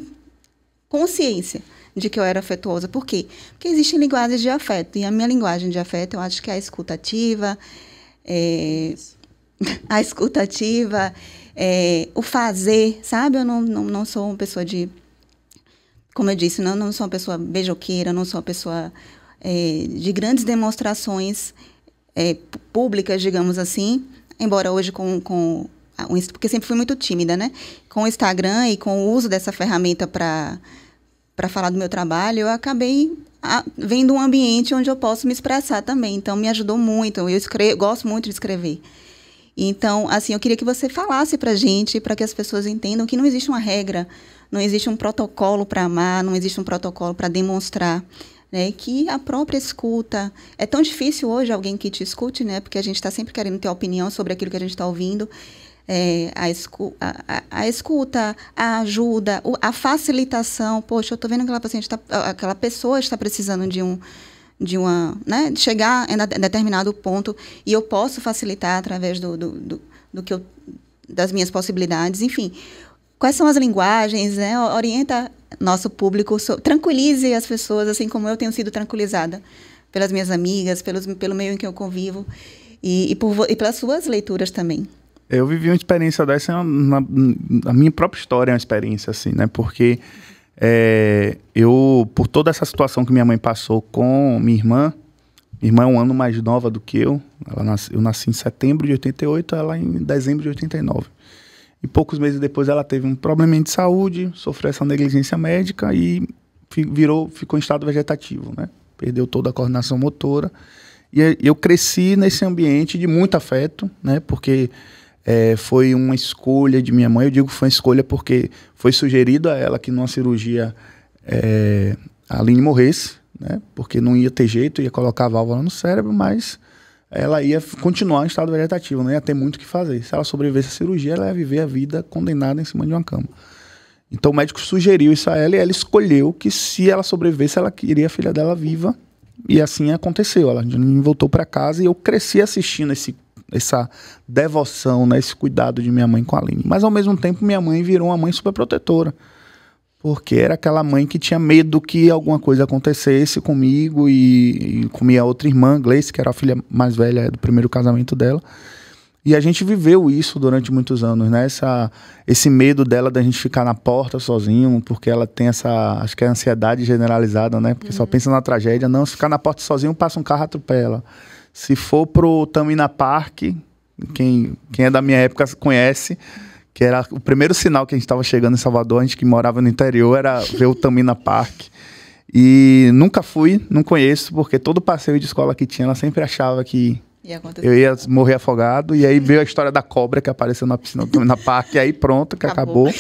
consciência de que eu era afetuosa. Por quê? Porque existem linguagens de afeto, e a minha linguagem de afeto, eu acho que é a escutativa, o fazer, sabe? Eu não sou uma pessoa como eu disse, não sou uma pessoa beijoqueira, não sou uma pessoa de grandes demonstrações públicas, digamos assim, embora hoje porque sempre fui muito tímida, né? Com o Instagram e com o uso dessa ferramenta para falar do meu trabalho, eu acabei vendo um ambiente onde eu posso me expressar também. Então, me ajudou muito. Eu gosto muito de escrever. Então, assim, eu queria que você falasse para a gente, para que as pessoas entendam que não existe uma regra, não existe um protocolo para amar, não existe um protocolo para demonstrar né? Que a própria escuta. É tão difícil hoje alguém que te escute, né? Porque a gente está sempre querendo ter opinião sobre aquilo que a gente está ouvindo. A escuta, a ajuda, a facilitação. Poxa, eu estou vendo que aquela pessoa está precisando de chegar em determinado ponto e eu posso facilitar através das minhas possibilidades. Enfim, quais são as linguagens, né? Orienta nosso público, tranquilize as pessoas, assim como eu tenho sido tranquilizada pelas minhas amigas, pelo meio em que eu convivo e pelas suas leituras também. Eu vivi uma experiência dessa, a minha própria história é uma experiência assim, né? Porque por toda essa situação que minha mãe passou com minha irmã é um ano mais nova do que eu. Eu nasci em setembro de 88, ela em dezembro de 89. E poucos meses depois ela teve um probleminha de saúde, sofreu essa negligência médica e ficou em estado vegetativo, né? Perdeu toda a coordenação motora. E eu cresci nesse ambiente de muito afeto, né? Porque foi uma escolha de minha mãe. Eu digo que foi uma escolha porque foi sugerido a ela que numa cirurgia a Aline morresse, né? Porque não ia ter jeito, ia colocar a válvula no cérebro, mas ela ia continuar em estado vegetativo, não ia ter muito o que fazer. Se ela sobrevivesse à cirurgia, ela ia viver a vida condenada em cima de uma cama. Então o médico sugeriu isso a ela e ela escolheu que se ela sobrevivesse, ela queria a filha dela viva. E assim aconteceu. Ela voltou para casa e eu cresci assistindo essa devoção, né, esse cuidado de minha mãe com a Aline. Mas ao mesmo tempo minha mãe virou uma mãe super protetora. Porque era aquela mãe que tinha medo que alguma coisa acontecesse comigo e com minha outra irmã, Gleice, que era a filha mais velha do primeiro casamento dela. E a gente viveu isso durante muitos anos, né? Esse medo dela da gente ficar na porta sozinho, porque ela tem acho que é ansiedade generalizada, né? Porque só pensa na tragédia. Não, se ficar na porta sozinho, passa um carro, atropela. Se for pro Tamina Park, quem é da minha época conhece, que era o primeiro sinal que a gente estava chegando em Salvador, a gente que morava no interior, era ver o Tamina Park. E nunca fui, não conheço, porque todo passeio de escola que tinha, ela sempre achava que eu ia morrer afogado. E aí veio a história da cobra que apareceu na piscina do Tamina Park, e aí pronto, que acabou.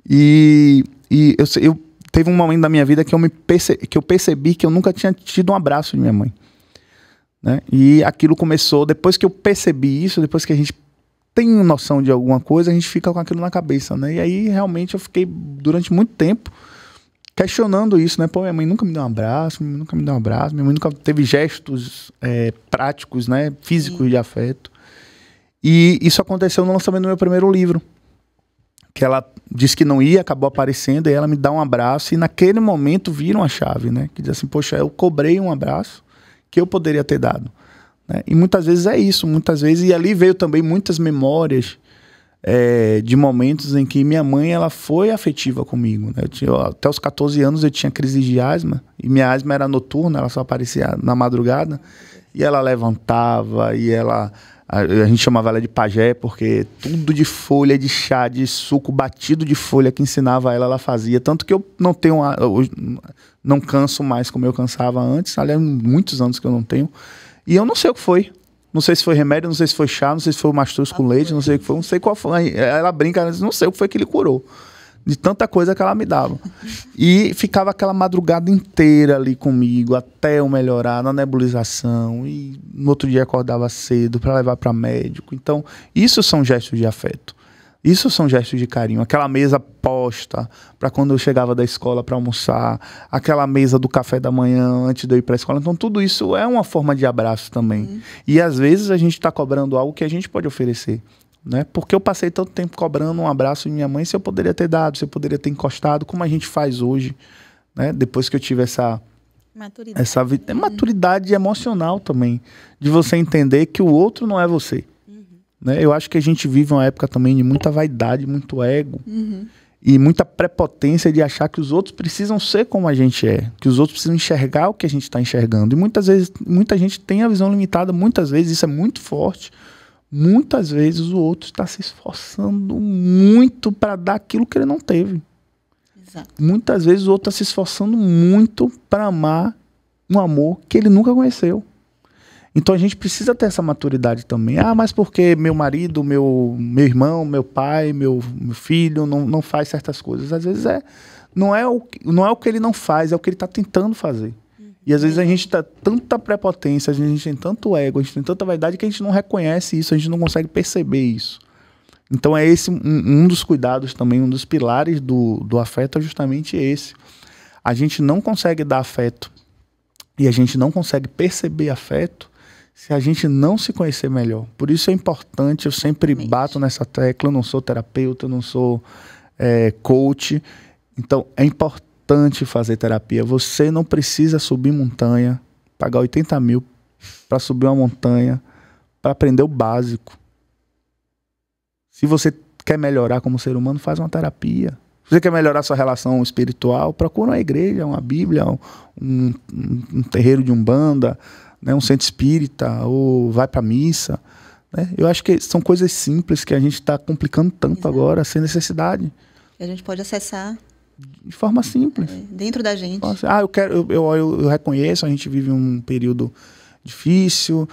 E eu teve um momento da minha vida que eu percebi que eu nunca tinha tido um abraço de minha mãe, né? E aquilo começou, depois que eu percebi isso, depois que a gente tem noção de alguma coisa, a gente fica com aquilo na cabeça, né? E aí, realmente, eu fiquei, durante muito tempo, questionando isso, né? Pô, minha mãe nunca me deu um abraço, minha mãe nunca teve gestos práticos, né? Físicos de afeto. E isso aconteceu no lançamento do meu primeiro livro, que ela disse que não ia, acabou aparecendo, e ela me dá um abraço, e naquele momento vira uma chave, né? Que diz assim, poxa, eu cobrei um abraço que eu poderia ter dado. E muitas vezes é isso, e ali veio também muitas memórias de momentos em que minha mãe ela foi afetiva comigo, né? Até os 14 anos eu tinha crise de asma, e minha asma era noturna, ela só aparecia na madrugada, e ela levantava, a gente chamava ela de pajé, porque tudo de folha, de chá, de suco batido de folha que ensinava ela fazia, tanto que eu não canso mais como eu cansava antes, aliás, muitos anos que eu não tenho. E eu não sei o que foi. Não sei se foi remédio, não sei se foi chá, não sei se foi mastruz com leite, não sei o que foi, não sei qual foi. Ela brinca, ela diz, não sei o que foi que ele curou. De tanta coisa que ela me dava. E ficava aquela madrugada inteira ali comigo, até eu melhorar na nebulização. E no outro dia acordava cedo para levar para médico. Então, isso são gestos de afeto. Isso são gestos de carinho. Aquela mesa posta para quando eu chegava da escola para almoçar. Aquela mesa do café da manhã antes de eu ir para a escola. Então, tudo isso é uma forma de abraço também. E, às vezes, a gente está cobrando algo que a gente pode oferecer, né? Porque eu passei tanto tempo cobrando um abraço de minha mãe, se eu poderia ter dado, se eu poderia ter encostado, como a gente faz hoje, né? Depois que eu tive essa maturidade emocional também, de você entender que o outro não é você. Né? Eu acho que a gente vive uma época também de muita vaidade, muito ego, e muita prepotência de achar que os outros precisam ser como a gente é, que os outros precisam enxergar o que a gente está enxergando. E muitas vezes, muita gente tem a visão limitada, muitas vezes, isso é muito forte, muitas vezes o outro está se esforçando muito para dar aquilo que ele não teve. Exato. Muitas vezes o outro está se esforçando muito para amar um amor que ele nunca conheceu. Então a gente precisa ter essa maturidade também. Mas porque meu marido, meu irmão, meu pai, meu filho não faz certas coisas. Às vezes não é o que ele não faz, é o que ele está tentando fazer. E às vezes a gente tá tanta prepotência, a gente tem tanto ego, a gente tem tanta vaidade que a gente não reconhece isso, a gente não consegue perceber isso. Então é esse um dos cuidados também, um dos pilares do afeto é justamente esse. A gente não consegue dar afeto e a gente não consegue perceber afeto se a gente não se conhecer melhor. Por isso é importante, eu sempre bato nessa tecla, eu não sou terapeuta, eu não sou coach. Então é importante fazer terapia. Você não precisa subir montanha, pagar 80 mil para subir uma montanha, para aprender o básico. Se você quer melhorar como ser humano, faz uma terapia. Se você quer melhorar sua relação espiritual, procura uma igreja, uma bíblia, um terreiro de umbanda, né, um centro espírita, ou vai para missa. Né? Eu acho que são coisas simples que a gente está complicando tanto agora, sem necessidade. E a gente pode acessar de forma simples. Dentro da gente. Eu reconheço, a gente vive um período difícil,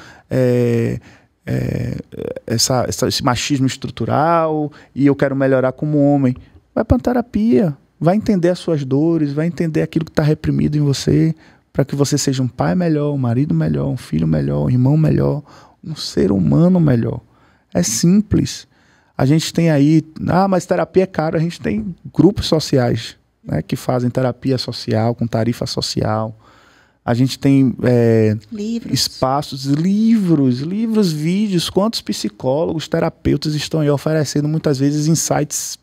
esse machismo estrutural, e eu quero melhorar como homem. Vai para terapia, vai entender as suas dores, vai entender aquilo que está reprimido em você, para que você seja um pai melhor, um marido melhor, um filho melhor, um irmão melhor, um ser humano melhor. É simples. A gente tem aí, mas terapia é caro, a gente tem grupos sociais, né, que fazem terapia social, com tarifa social. A gente tem espaços, livros, vídeos. Quantos psicólogos, terapeutas estão aí oferecendo muitas vezes insights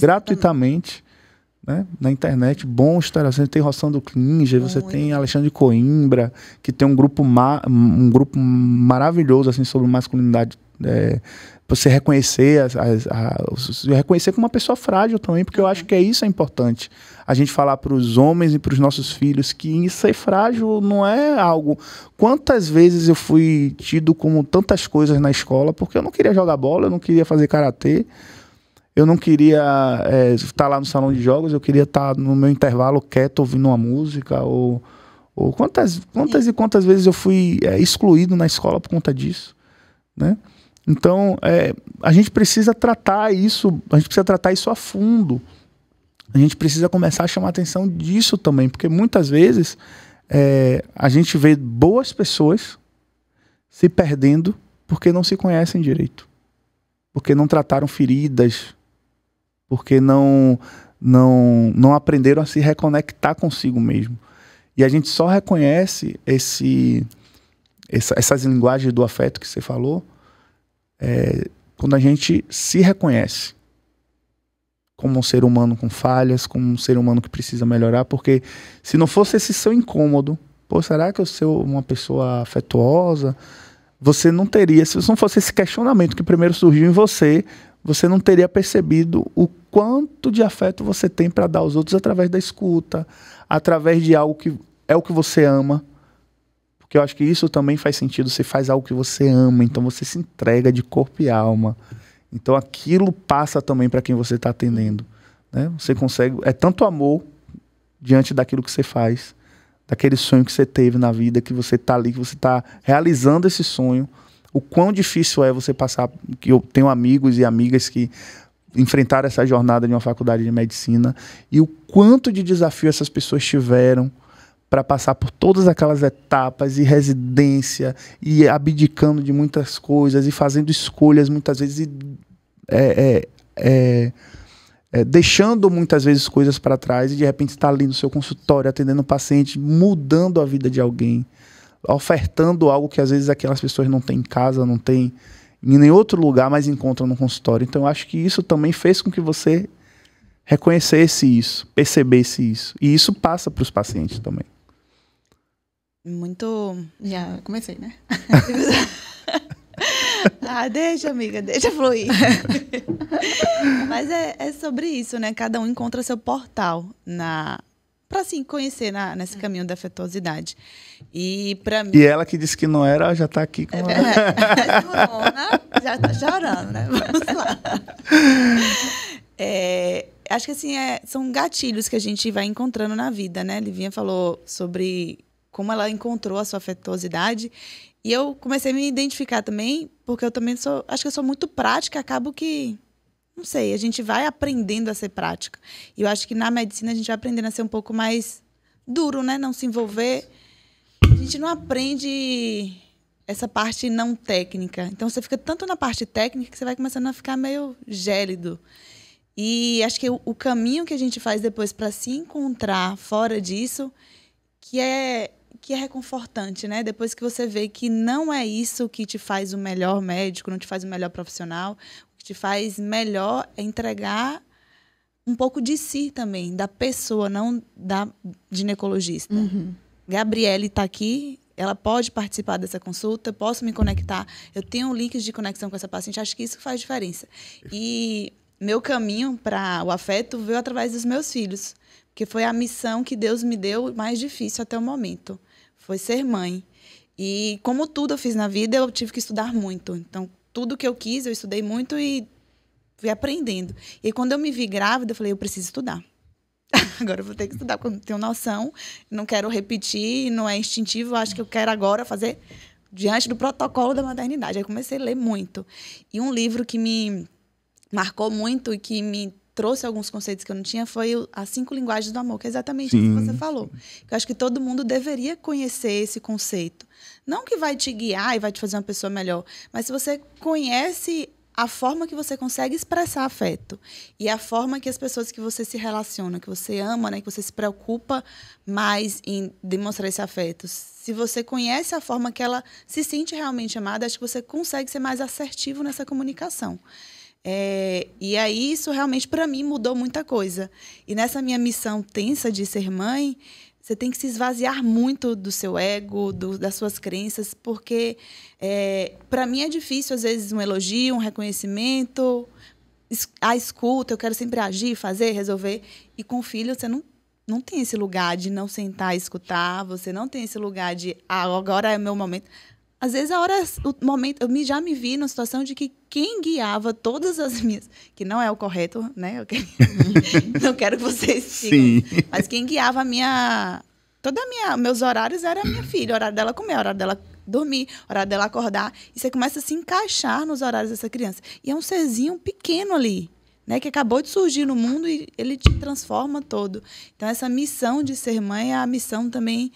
gratuitamente, né, na internet. Bons terapeutas. Você tem Rossando Klinger, você tem Alexandre de Coimbra, que tem um grupo maravilhoso assim, sobre masculinidade. Você reconhecer reconhecer como uma pessoa frágil também, porque eu acho que isso é importante. A gente falar para os homens e para os nossos filhos que ser frágil não é algo... Quantas vezes eu fui tido como tantas coisas na escola porque eu não queria jogar bola, eu não queria fazer karatê, eu não queria estar lá no salão de jogos, eu queria estar no meu intervalo quieto ouvindo uma música, ou quantas e quantas vezes eu fui excluído na escola por conta disso, né? Então, a gente precisa tratar isso, a fundo. A gente precisa começar a chamar a atenção disso também, porque muitas vezes a gente vê boas pessoas se perdendo porque não se conhecem direito, porque não trataram feridas, porque não aprenderam a se reconectar consigo mesmo. E a gente só reconhece essas linguagens do afeto que você falou, quando a gente se reconhece como um ser humano com falhas, como um ser humano que precisa melhorar, porque se não fosse esse seu incômodo, será que eu sou uma pessoa afetuosa? Você não teria, se não fosse esse questionamento que primeiro surgiu em você, você não teria percebido o quanto de afeto você tem para dar aos outros através da escuta, através de algo que é o que você ama. Porque eu acho que isso também faz sentido, você faz algo que você ama, então você se entrega de corpo e alma. Então aquilo passa também para quem você está atendendo, né? Você consegue, tanto amor diante daquilo que você faz, daquele sonho que você teve na vida, que você está ali, que você está realizando esse sonho. O quão difícil é você passar, que eu tenho amigos e amigas que enfrentaram essa jornada de uma faculdade de medicina, e o quanto de desafio essas pessoas tiveram para passar por todas aquelas etapas, e residência, e abdicando de muitas coisas, e fazendo escolhas muitas vezes, deixando muitas vezes coisas para trás, e de repente está ali no seu consultório, atendendo um paciente, mudando a vida de alguém, ofertando algo que às vezes aquelas pessoas não têm em casa, não têm em nenhum outro lugar, mas encontram no consultório. Então eu acho que isso também fez com que você reconhecesse isso, percebesse isso. E isso passa para os pacientes também. Muito... Já comecei, né? Deixa, amiga, deixa fluir. Mas é sobre isso, né? Cada um encontra seu portal para assim, conhecer nesse caminho da afetuosidade. E para mim... E ela que disse que não era, já está aqui com já está chorando, né? Vamos lá. Acho que assim, são gatilhos que a gente vai encontrando na vida, né? Livinha falou sobre como ela encontrou a sua afetuosidade. E eu comecei a me identificar também, porque eu também acho que eu sou muito prática, acabo que, não sei, a gente vai aprendendo a ser prática. E eu acho que na medicina a gente vai aprendendo a ser um pouco mais duro, né? Não se envolver. A gente não aprende essa parte não técnica. Então, você fica tanto na parte técnica que você vai começando a ficar meio gélido. E acho que o caminho que a gente faz depois para se encontrar fora disso, que é reconfortante, né? Depois que você vê que não é isso que te faz o melhor médico, não te faz o melhor profissional, o que te faz melhor é entregar um pouco de si também, da pessoa, não da ginecologista. Gabriele está aqui, ela pode participar dessa consulta, posso me conectar, eu tenho links de conexão com essa paciente, acho que isso faz diferença. E meu caminho para o afeto veio através dos meus filhos, porque foi a missão que Deus me deu mais difícil até o momento, foi ser mãe. E como tudo eu fiz na vida, eu tive que estudar muito. Então, tudo que eu quis, eu estudei muito e fui aprendendo. E quando eu me vi grávida, eu falei, eu preciso estudar. Agora eu vou ter que estudar, porque eu não tenho noção, não quero repetir, não é instintivo, acho que eu quero agora fazer diante do protocolo da maternidade. Aí comecei a ler muito. E um livro que me marcou muito e que me trouxe alguns conceitos que eu não tinha foi As 5 Linguagens do Amor, que é exatamente isso que você falou. Eu acho que todo mundo deveria conhecer esse conceito. Não que vai te guiar e vai te fazer uma pessoa melhor, mas se você conhece a forma que você consegue expressar afeto e a forma que as pessoas que você se relaciona, que você ama, né, que você se preocupa mais em demonstrar esse afeto, se você conhece a forma que ela se sente realmente amada, acho que você consegue ser mais assertivo nessa comunicação. E aí isso realmente para mim mudou muita coisa. E nessa minha missão tensa de ser mãe, você tem que se esvaziar muito do seu ego, das suas crenças, porque para mim é difícil, às vezes, um elogio, um reconhecimento, a escuta, eu quero sempre agir, fazer, resolver. E com o filho, você não tem esse lugar de não sentar e escutar, você não tem esse lugar de, agora é o meu momento. Às vezes, o momento, eu já me vi numa situação de que quem guiava todas as minhas... Que não é o correto, né? Não quero que vocês sigam. Mas quem guiava meus horários era a minha filha. O horário dela comer, o horário dela dormir, o horário dela acordar. E você começa a se encaixar nos horários dessa criança. E é um serzinho pequeno ali, né? Que acabou de surgir no mundo e ele te transforma todo. Então, essa missão de ser mãe é a missão também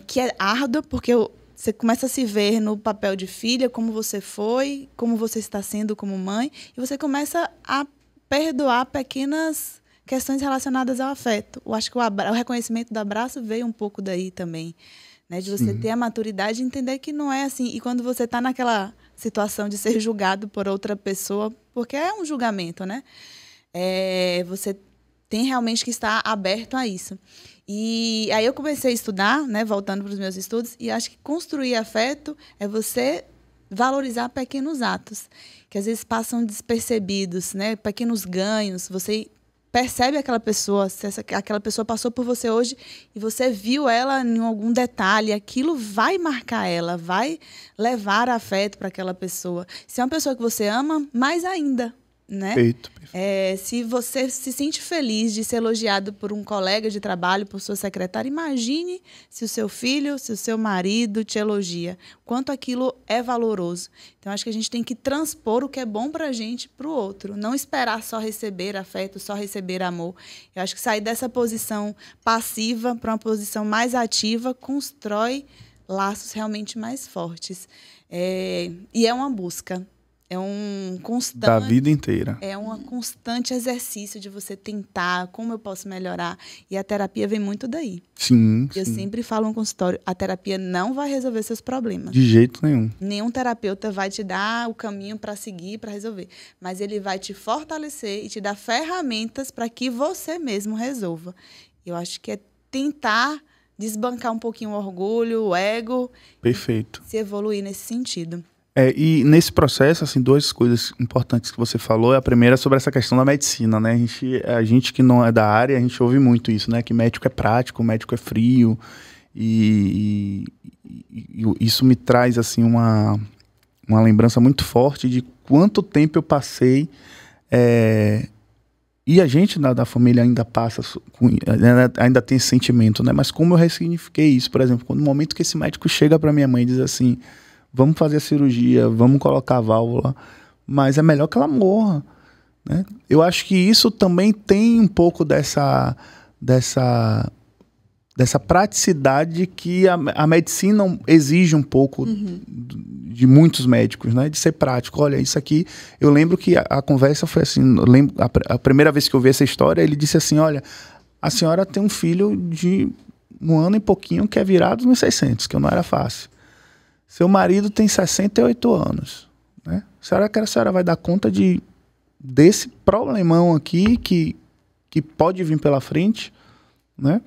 que é árdua, porque você começa a se ver no papel de filha, como você foi, como você está sendo como mãe, e você começa a perdoar pequenas questões relacionadas ao afeto. Eu acho que o reconhecimento do abraço veio um pouco daí também, né? De você ter a maturidade de entender que não é assim. E quando você está naquela situação de ser julgado por outra pessoa, porque é um julgamento, né? Você tem realmente que estar aberto a isso. E aí eu comecei a estudar, né, voltando para os meus estudos, e acho que construir afeto é você valorizar pequenos atos, que às vezes passam despercebidos, né, pequenos ganhos. Você percebe aquela pessoa, se aquela pessoa passou por você hoje e você viu ela em algum detalhe, aquilo vai marcar ela, vai levar afeto para aquela pessoa. Se é uma pessoa que você ama, mais ainda. Né? Perfeito. Se você se sente feliz de ser elogiado por um colega de trabalho, por sua secretária, imagine se o seu filho, se o seu marido te elogia. Quanto aquilo é valoroso. Então, acho que a gente tem que transpor o que é bom para a gente para o outro. Não esperar só receber afeto, só receber amor. Eu acho que sair dessa posição passiva para uma posição mais ativa constrói laços realmente mais fortes. E é uma busca. É um constante... Da vida inteira. É um constante exercício de você tentar, como eu posso melhorar. E a terapia vem muito daí. Sim. Eu sempre falo no consultório, a terapia não vai resolver seus problemas. De jeito nenhum. Nenhum terapeuta vai te dar o caminho para seguir, para resolver. Mas ele vai te fortalecer e te dar ferramentas para que você mesmo resolva. Eu acho que é tentar desbancar um pouquinho o orgulho, o ego. Perfeito. Se evoluir nesse sentido. E nesse processo, assim, 2 coisas importantes que você falou. A primeira é sobre essa questão da medicina, né? A gente que não é da área, a gente ouve muito isso, né? Que médico é prático, médico é frio. E isso me traz, assim, uma lembrança muito forte de quanto tempo eu passei. E a gente da família ainda passa, ainda tem esse sentimento, né? Mas como eu ressignifiquei isso, por exemplo, no momento que esse médico chega para minha mãe e diz assim... Vamos fazer a cirurgia, vamos colocar a válvula, mas é melhor que ela morra, né? Eu acho que isso também tem um pouco dessa dessa praticidade que a medicina exige um pouco de muitos médicos, né? De ser prático. Olha, isso aqui... Eu lembro que a conversa foi assim... A primeira vez que eu vi essa história, ele disse assim, olha, a senhora tem um filho de 1 ano e pouquinho que é virado nos 600, que não era fácil. Seu marido tem 68 anos. Né? Será que a senhora vai dar conta desse problemão aqui que pode vir pela frente? Né?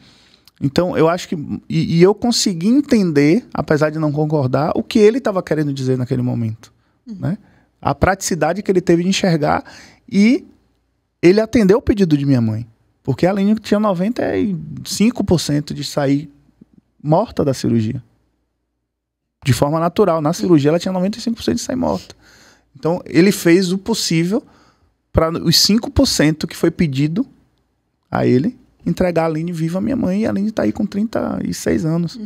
Então, eu acho que... E eu consegui entender, apesar de não concordar, o que ele estava querendo dizer naquele momento. Né? A praticidade que ele teve de enxergar, e ele atendeu o pedido de minha mãe. Porque a Aline tinha 95% de sair morta da cirurgia. De forma natural. Na cirurgia, ela tinha 95% de sair morta. Então, ele fez o possível para os 5% que foi pedido a ele entregar a Aline viva à minha mãe. E a Aline está aí com 36 anos.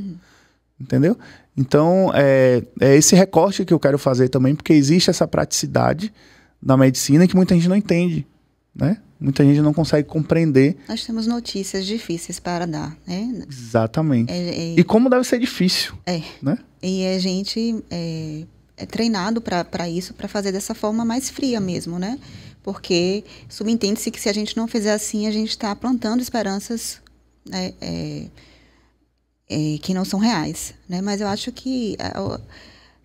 Entendeu? Então, é esse recorte que eu quero fazer também, porque existe essa praticidade da medicina que muita gente não entende, né? Muita gente não consegue compreender. Nós temos notícias difíceis para dar, né? Exatamente. E como deve ser difícil. Né? E a gente é treinado para isso, para fazer dessa forma mais fria mesmo, né? Porque subentende-se que se a gente não fizer assim, a gente está plantando esperanças que não são reais, né? Mas eu acho que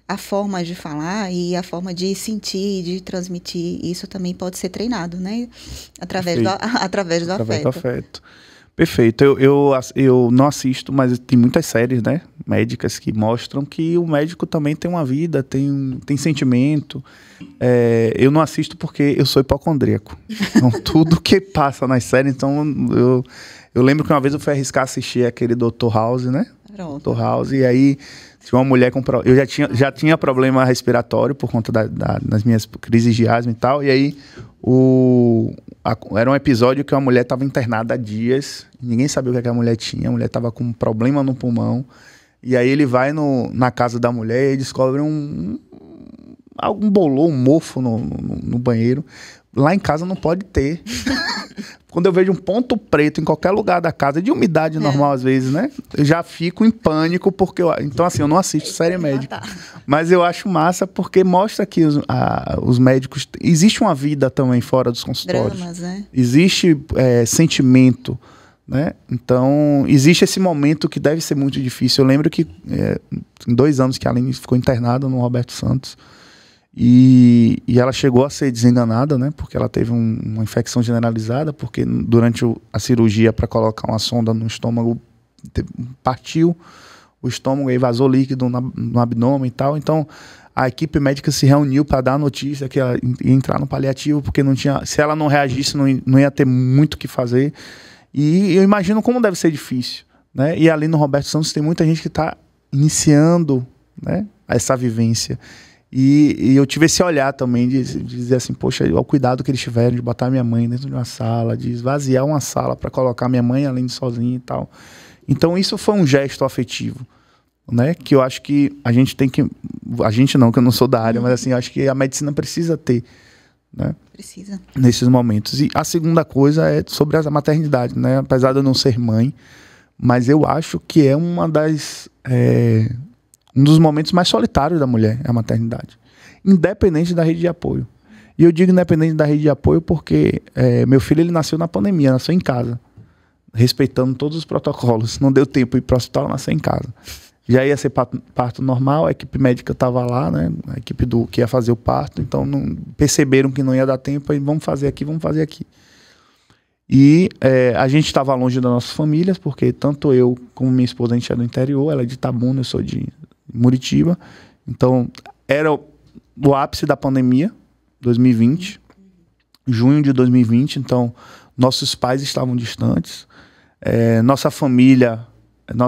a forma de falar e a forma de sentir, de transmitir, isso também pode ser treinado, né? Através do afeto. Perfeito. Eu não assisto, mas tem muitas séries, né, médicas que mostram que o médico também tem uma vida, tem sentimento. Eu não assisto porque eu sou hipocondríaco. Então, tudo que passa nas séries, então eu lembro que uma vez eu fui arriscar assistir aquele Dr. House, né? Pronto. Dr. House, e aí tinha uma mulher com... Eu já tinha problema respiratório por conta das minhas crises de asma e tal, e aí era um episódio que uma mulher estava internada há dias, ninguém sabia o que a mulher tinha, a mulher estava com um problema no pulmão, e aí ele vai na casa da mulher e descobre um mofo no banheiro. Lá em casa não pode ter. Quando eu vejo um ponto preto em qualquer lugar da casa, de umidade normal às vezes, né? Eu já fico em pânico, porque então assim, eu não assisto série médica. Mas eu acho massa porque mostra que os médicos... Existe uma vida também fora dos consultórios. Dramas, né? Existe sentimento, né? Então, existe esse momento que deve ser muito difícil. Eu lembro que em 2 anos que a Aline ficou internada no Roberto Santos, e ela chegou a ser desenganada, né? Porque ela teve uma infecção generalizada, porque durante a cirurgia para colocar uma sonda no estômago, partiu o estômago e vazou líquido no abdômen e tal. Então, a equipe médica se reuniu para dar a notícia que ela ia entrar no paliativo, porque não tinha, se ela não reagisse, não ia ter muito o que fazer. E eu imagino como deve ser difícil, né? E ali no Roberto Santos tem muita gente que está iniciando, né, essa vivência. E eu tive esse olhar também de dizer assim, poxa, olha o cuidado que eles tiveram de botar minha mãe dentro de uma sala, de esvaziar uma sala para colocar minha mãe além de sozinha e tal. Então isso foi um gesto afetivo, né? Que eu acho que a gente tem que... A gente não, que eu não sou da área, mas assim, eu acho que a medicina precisa ter, né? Precisa. Nesses momentos. E a segunda coisa é sobre a maternidade, né? Apesar de eu não ser mãe, mas eu acho que é uma das... um dos momentos mais solitários da mulher é a maternidade, independente da rede de apoio. E eu digo independente da rede de apoio porque meu filho ele nasceu na pandemia, nasceu em casa, respeitando todos os protocolos. Não deu tempo de ir para o hospital, nasceu em casa. Já ia ser parto normal, a equipe médica estava lá, né? A equipe que ia fazer o parto, então perceberam que não ia dar tempo, e vamos fazer aqui. E a gente estava longe das nossas famílias, porque tanto eu como minha esposa, a gente é do interior, ela é de Itabuna, eu sou de Muritiba. Então, era o ápice da pandemia, 2020, junho de 2020. Então, nossos pais estavam distantes. Nossa família,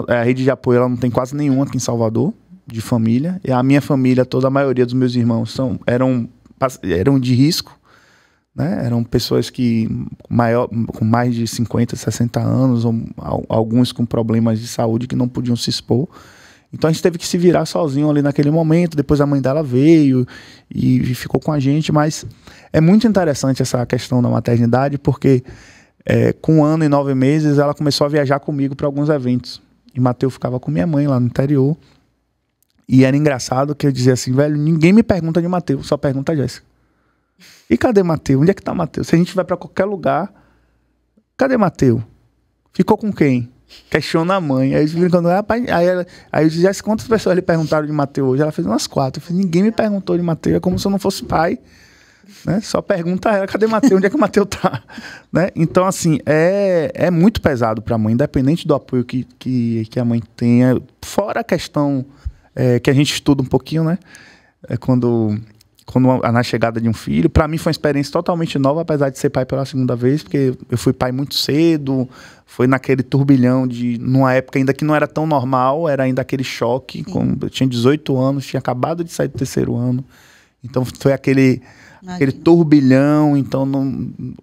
a rede de apoio, ela não tem quase nenhuma aqui em Salvador, de família. E a minha família, toda a maioria dos meus irmãos eram de risco, né? Eram pessoas com mais de 50, 60 anos, ou alguns com problemas de saúde que não podiam se expor. Então a gente teve que se virar sozinho ali naquele momento. Depois a mãe dela veio e ficou com a gente. Mas é muito interessante essa questão da maternidade, porque com 1 ano e 9 meses, ela começou a viajar comigo para alguns eventos. E Mateus ficava com minha mãe lá no interior. E era engraçado que eu dizia assim, velho, ninguém me pergunta de Mateus, só pergunta a Jéssica. E cadê Mateus? Onde é que tá Mateus? Se a gente vai para qualquer lugar, cadê Mateus? Ficou com quem? Questiona a mãe. Aí eu dizia, Jéssica, quantas pessoas lhe perguntaram de Mateus hoje? Ela fez umas 4. Eu falei, ninguém me perguntou de Mateus, é como se eu não fosse pai. Né? Só pergunta a ela, cadê Mateus? Onde é que o Mateus tá? Né? Então, assim, é muito pesado para a mãe, independente do apoio que a mãe tenha. Fora a questão que a gente estuda um pouquinho, né? Quando na chegada de um filho, para mim foi uma experiência totalmente nova, apesar de ser pai pela segunda vez, porque eu fui pai muito cedo, foi naquele turbilhão numa época ainda que não era tão normal, era ainda aquele choque, eu tinha 18 anos, tinha acabado de sair do 3º ano, então foi aquele turbilhão, então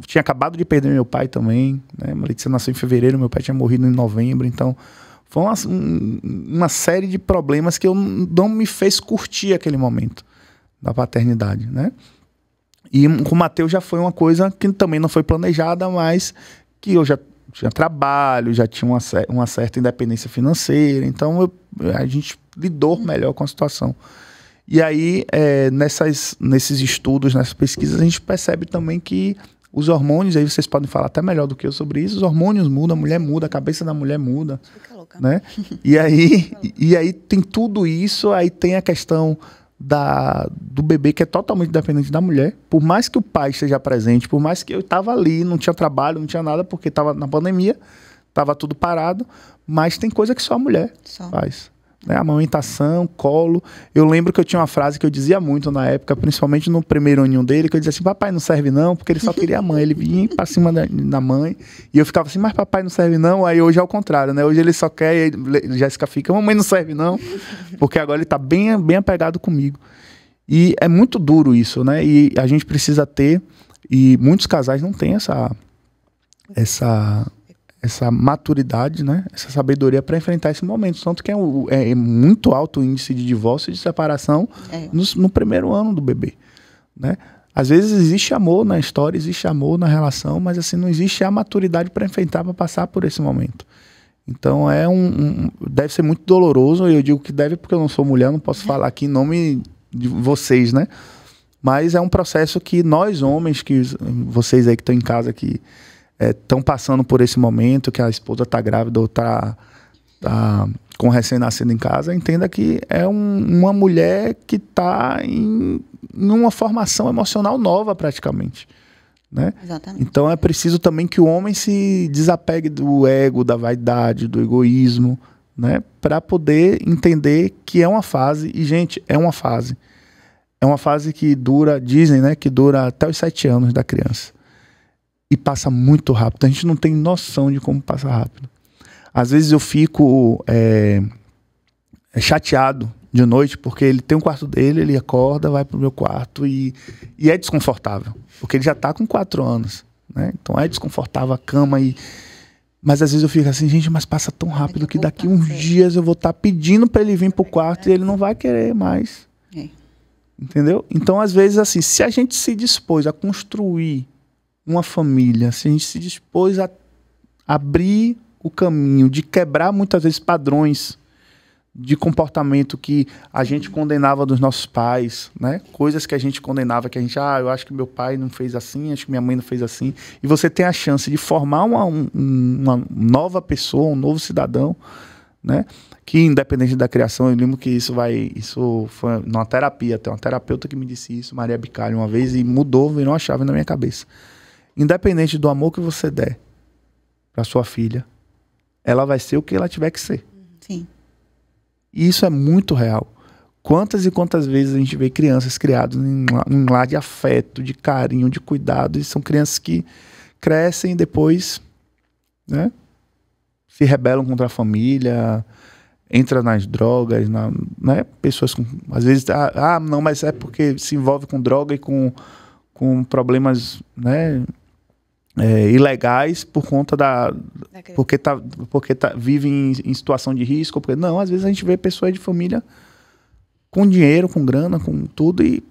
tinha acabado de perder meu pai também, né? Letícia nasceu em fevereiro, meu pai tinha morrido em novembro, então foi uma série de problemas que eu não me fez curtir aquele momento da paternidade, né? E com o Mateus já foi uma coisa que também não foi planejada, mas que eu já tinha trabalho, já tinha uma certa independência financeira, então a gente lidou melhor com a situação. E aí, nesses estudos, nessas pesquisas, a gente percebe também que os hormônios, aí vocês podem falar até melhor do que eu sobre isso, os hormônios mudam, a mulher muda, a cabeça da mulher muda. Fica louca. Né? E aí tem tudo isso, aí tem a questão do bebê que é totalmente dependente da mulher. Por mais que o pai esteja presente, por mais que eu estava ali, não tinha trabalho, não tinha nada, porque estava na pandemia, estava tudo parado, mas tem coisa que só a mulher faz. Né? A amamentação, colo. Eu lembro que eu tinha uma frase que eu dizia muito na época, principalmente no primeiro aninho dele, que eu dizia assim, papai não serve não, porque ele só queria a mãe. Ele vinha pra cima da mãe, e eu ficava assim, mas papai não serve não. Aí hoje é o contrário, né? Hoje ele só quer, e Jéssica fica, mamãe não serve não, porque agora ele tá bem apegado comigo. E é muito duro isso, né? E a gente precisa ter, e muitos casais não têm essa maturidade, né? Essa sabedoria para enfrentar esse momento. Tanto que é muito alto o índice de divórcio e de separação no primeiro ano do bebê. Né? Às vezes existe amor na história, existe amor na relação, mas assim, não existe a maturidade para enfrentar, para passar por esse momento. Então deve ser muito doloroso, e eu digo que deve porque eu não sou mulher, não posso falar aqui em nome de vocês, né? Mas é um processo que nós homens, vocês aí que estão em casa, que estão passando por esse momento, que a esposa está grávida ou está com recém-nascido em casa, entenda que é uma mulher que está em uma formação emocional nova praticamente. Né? Exatamente. Então é preciso também que o homem se desapegue do ego, da vaidade, do egoísmo, né? Para poder entender que é uma fase, e gente, é uma fase. É uma fase que dura, dizem, né, que dura até os 7 anos da criança. E passa muito rápido. A gente não tem noção de como passa rápido. Às vezes eu fico chateado de noite, porque ele tem um quarto dele, ele acorda, vai pro meu quarto e é desconfortável. Porque ele já tá com 4 anos. Né? Então é desconfortável a cama. Mas às vezes eu fico assim, gente, mas passa tão rápido que daqui uns dias eu vou estar pedindo para ele vir pro quarto e ele não vai querer mais. Entendeu? Então, às vezes, assim, se a gente se dispôs a construir uma família, se a gente se dispôs a abrir o caminho, de quebrar muitas vezes padrões de comportamento que a gente condenava dos nossos pais, né? Coisas que a gente condenava, que a gente, eu acho que meu pai não fez assim, acho que minha mãe não fez assim, e você tem a chance de formar uma nova pessoa, um novo cidadão, né? Que independente da criação, eu lembro que isso foi numa terapia, tem uma terapeuta que me disse isso, Maria Bicalho, uma vez, e virou uma chave na minha cabeça. Independente do amor que você der para sua filha, ela vai ser o que ela tiver que ser. Sim. E isso é muito real. Quantas e quantas vezes a gente vê crianças criadas em um lar de afeto, de carinho, de cuidado, e são crianças que crescem e depois, né, se rebelam contra a família, entram nas drogas, né, pessoas com, às vezes, não, mas é porque se envolve com droga e com problemas, né, ilegais por conta porque vive em situação de risco. Não, às vezes a gente vê pessoas de família com dinheiro, com grana, com tudo, e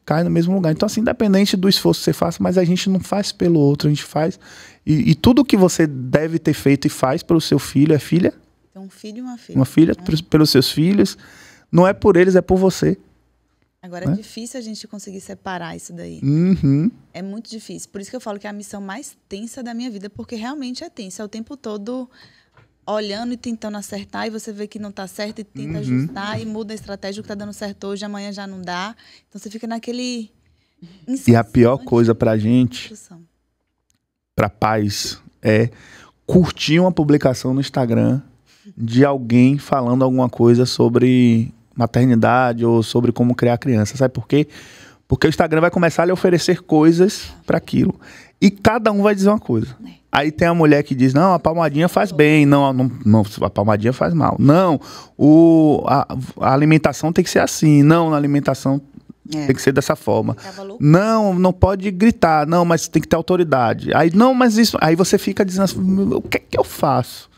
cai no mesmo lugar. Então, assim, independente do esforço que você faça, mas a gente não faz pelo outro, a gente faz... E tudo que você deve ter feito e faz pelo seu filho, filha? Tem um filho e uma filha. Uma filha, pelos seus filhos. Não é por eles, é por você. Agora, é difícil a gente conseguir separar isso daí. Uhum. É muito difícil. Por isso que eu falo que é a missão mais tensa da minha vida, porque realmente é tensa. É o tempo todo olhando e tentando acertar, e você vê que não está certo e tenta ajustar e muda a estratégia, o que está dando certo hoje, amanhã já não dá. Então, você fica naquele... E a pior coisa pra gente, pra pais, é curtir uma publicação no Instagram de alguém falando alguma coisa sobre maternidade ou sobre como criar criança. Sabe por quê? Porque o Instagram vai começar a lhe oferecer coisas para aquilo. E cada um vai dizer uma coisa. Aí tem a mulher que diz, não, a palmadinha faz bem. Não, a palmadinha faz mal. Não, a alimentação tem que ser assim. Não, na alimentação tem que ser dessa forma. Não pode gritar. Não, mas tem que ter autoridade. Aí, não, mas isso... Aí você fica dizendo assim, o que é que eu faço?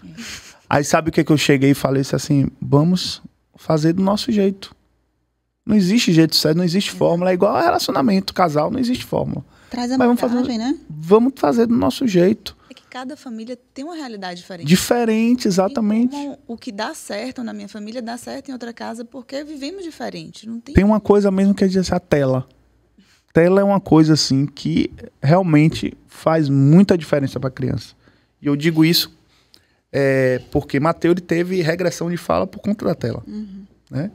Aí sabe o que eu cheguei e falei assim, vamos fazer do nosso jeito. Não existe jeito certo, não existe fórmula. É igual a relacionamento, casal, não existe fórmula. Traz a vantagem, né? Vamos fazer do nosso jeito. É que cada família tem uma realidade diferente. Diferente, exatamente. Como o que dá certo na minha família dá certo em outra casa porque vivemos diferente. Não tem uma coisa mesmo que é dizer a tela. Tela é uma coisa assim que realmente faz muita diferença para a criança. E eu digo isso porque Mateus ele teve regressão de fala por conta da tela. Né?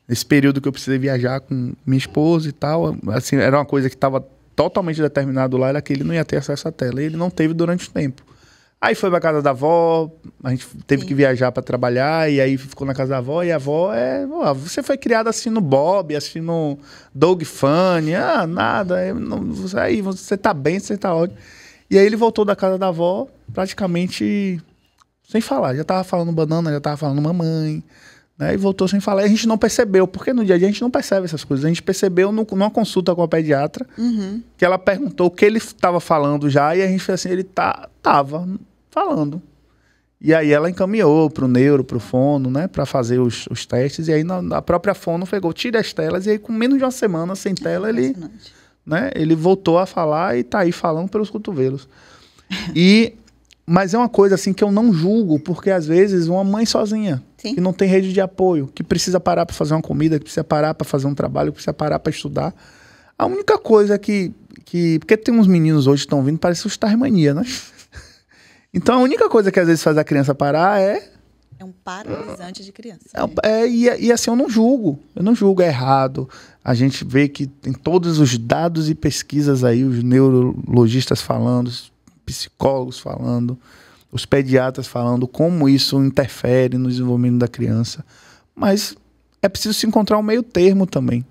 Nesse período que eu precisei viajar com minha esposa e tal, assim, era uma coisa que estava totalmente determinado lá, era que ele não ia ter acesso à tela. E ele não teve durante o tempo. Aí foi pra casa da avó, a gente teve que viajar para trabalhar, e aí ficou na casa da avó, e a avó você foi criada assistindo Bob, assistindo Doug Funny, nada, aí você tá bem, você tá ótimo. E aí ele voltou da casa da avó praticamente sem falar, já tava falando banana, já tava falando mamãe, né? E voltou sem falar, e a gente não percebeu, porque no dia a dia a gente não percebe essas coisas. A gente percebeu numa consulta com a pediatra, que ela perguntou o que ele estava falando já, e a gente fez assim, ele tava falando. E aí ela encaminhou pro neuro, pro fono, né, para fazer os testes, e aí a própria fono pegou, tira as telas, e aí com menos de uma semana sem tela, ele voltou a falar e tá aí falando pelos cotovelos. Mas é uma coisa assim que eu não julgo, porque às vezes uma mãe sozinha, que não tem rede de apoio, que precisa parar para fazer uma comida, que precisa parar para fazer um trabalho, que precisa parar para estudar. A única coisa porque tem uns meninos hoje que estão vindo, parece o Starmania, né? Então a única coisa que às vezes faz a criança parar é um paralisante de criança. E assim, eu não julgo, é errado. A gente vê que tem todos os dados e pesquisas aí, os neurologistas falando, psicólogos falando, os pediatras falando como isso interfere no desenvolvimento da criança. Mas é preciso se encontrar um meio termo também,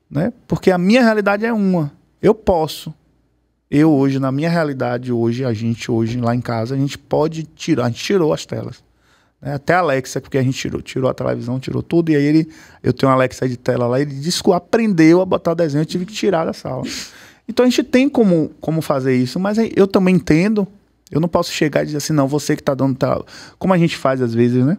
né? Porque a minha realidade é uma. Eu posso. Eu hoje, na minha realidade, a gente lá em casa, a gente pode tirar. A gente tirou as telas. Né? Até a Alexa, porque a gente tirou a televisão, tirou tudo. E aí eu tenho uma Alexa de tela lá, ele disse que aprendeu a botar desenho, eu tive que tirar da sala. Então a gente tem como fazer isso, mas eu também entendo, eu não posso chegar e dizer assim, não, você que tá dando tal. Como a gente faz às vezes, né?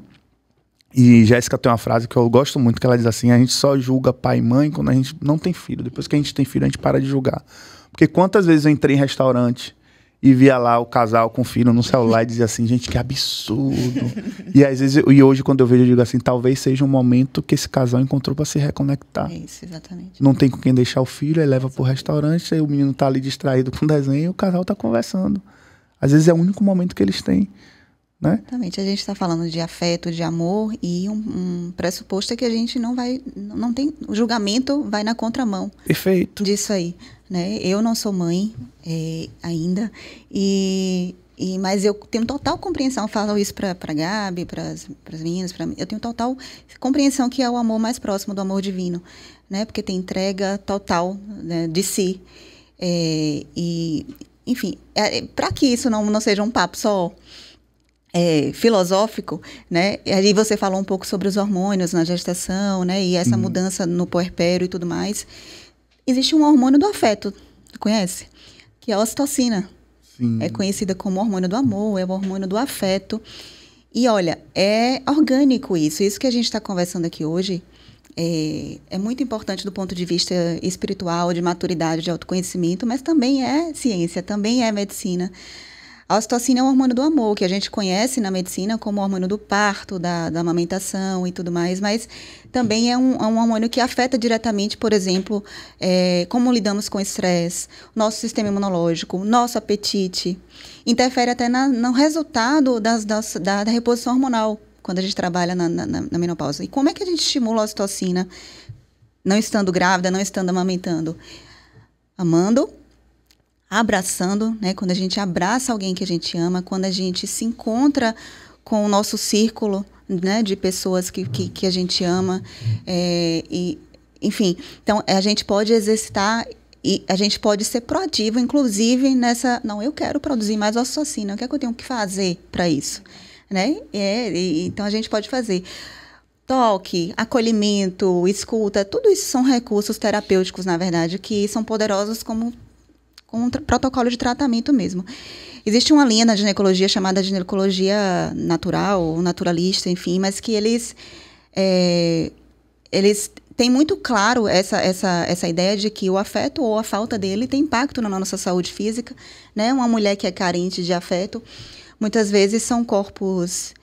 E Jéssica tem uma frase que eu gosto muito, que ela diz assim, a gente só julga pai e mãe quando a gente não tem filho. Depois que a gente tem filho, a gente para de julgar. Porque quantas vezes eu entrei em restaurante e via lá o casal com o filho no celular e dizia assim, gente, que absurdo. E às vezes, hoje quando eu vejo, eu digo assim, talvez seja um momento que esse casal encontrou para se reconectar. É isso, exatamente. Não tem com quem deixar o filho, aí leva pro restaurante, aí o menino tá ali distraído com o desenho e o casal tá conversando. Às vezes é o único momento que eles têm, né? Exatamente. A gente está falando de afeto, de amor, e um pressuposto é que a gente não tem, o julgamento vai na contramão. Perfeito. Disso aí, né? Eu não sou mãe ainda, mas eu tenho total compreensão, falo isso para a Gabi, para as meninas, para mim, eu tenho total compreensão que é o amor mais próximo do amor divino, né? Porque tem entrega total, né, de si. Enfim, para que isso não seja um papo só filosófico, né? Aí você falou um pouco sobre os hormônios na gestação, né? E essa mudança no puerpério e tudo mais. Existe um hormônio do afeto, você conhece? Que é a ocitocina. Sim. É conhecida como hormônio do amor, é o hormônio do afeto. E olha, é orgânico isso. Isso que a gente está conversando aqui hoje é muito importante do ponto de vista espiritual, de maturidade, de autoconhecimento, mas também é ciência, também é medicina. A ocitocina é o hormônio do amor, que a gente conhece na medicina como o hormônio do parto, da amamentação e tudo mais, mas também é um hormônio que afeta diretamente, por exemplo, como lidamos com o estresse, nosso sistema imunológico, nosso apetite. Interfere até no resultado da reposição hormonal, quando a gente trabalha na menopausa. E como é que a gente estimula a ocitocina, não estando grávida, não estando amamentando? Amando, abraçando, né? Quando a gente abraça alguém que a gente ama, quando a gente se encontra com o nosso círculo, né, de pessoas que a gente ama, enfim. Então, a gente pode exercitar e a gente pode ser proativo, inclusive nessa... Não, eu quero produzir mais ocitocina, o que é que eu tenho que fazer para isso? Né? Então, a gente pode fazer toque, acolhimento, escuta, tudo isso são recursos terapêuticos, na verdade, que são poderosos como um protocolo de tratamento mesmo. Existe uma linha na ginecologia chamada ginecologia natural, ou naturalista, enfim, mas que eles têm muito claro essa ideia de que o afeto ou a falta dele tem impacto na nossa saúde física, né? Uma mulher que é carente de afeto, muitas vezes são corpos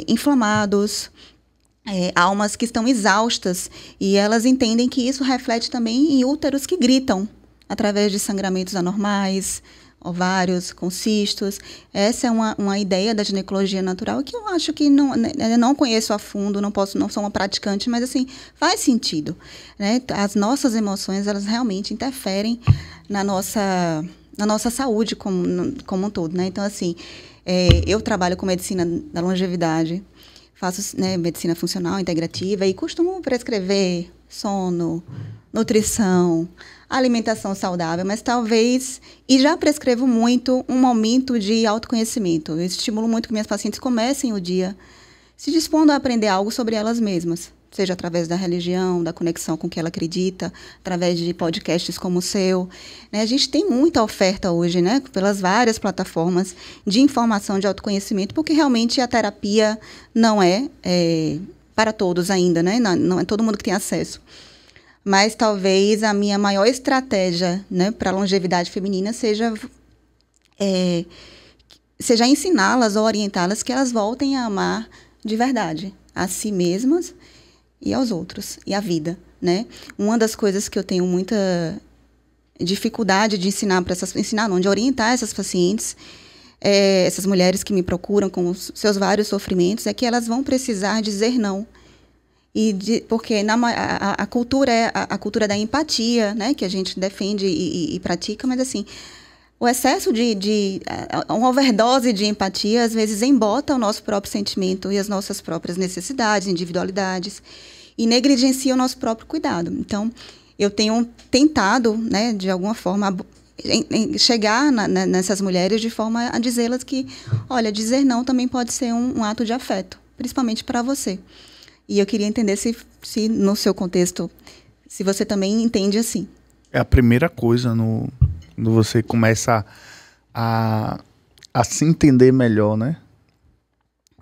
inflamados, almas que estão exaustas, e elas entendem que isso reflete também em úteros que gritam, através de sangramentos anormais, ovários com cistos. Essa é uma ideia da ginecologia natural que eu acho que eu não conheço a fundo, não sou uma praticante, mas assim, faz sentido, né? As nossas emoções, elas realmente interferem na nossa saúde como um todo, né? Então, assim, eu trabalho com medicina da longevidade, faço, né, medicina funcional, integrativa, e costumo prescrever sono, nutrição, alimentação saudável, mas talvez, e já prescrevo muito, um momento de autoconhecimento. Eu estimulo muito que minhas pacientes comecem o dia se dispondo a aprender algo sobre elas mesmas, seja através da religião, da conexão com o que ela acredita, através de podcasts como o seu. Né? A gente tem muita oferta hoje, né, pelas várias plataformas de informação de autoconhecimento, porque realmente a terapia não é para todos ainda, né? Não é todo mundo que tem acesso. Mas talvez a minha maior estratégia, né, para a longevidade feminina seja ensiná-las ou orientá-las que elas voltem a amar de verdade a si mesmas e aos outros, e a vida, né? Uma das coisas que eu tenho muita dificuldade de de orientar essas pacientes, essas mulheres que me procuram com os seus vários sofrimentos, é que elas vão precisar dizer não. Porque a cultura é a cultura da empatia, né, que a gente defende e pratica, mas assim, o excesso uma overdose de empatia, às vezes embota o nosso próprio sentimento e as nossas próprias necessidades, individualidades, e negligencia o nosso próprio cuidado. Então, eu tenho tentado, né, de alguma forma, chegar nessas mulheres de forma a dizê-las que, olha, dizer não também pode ser um ato de afeto, principalmente para você. E eu queria entender se no seu contexto, se você também entende assim. É a primeira coisa quando você começa a se entender melhor, né?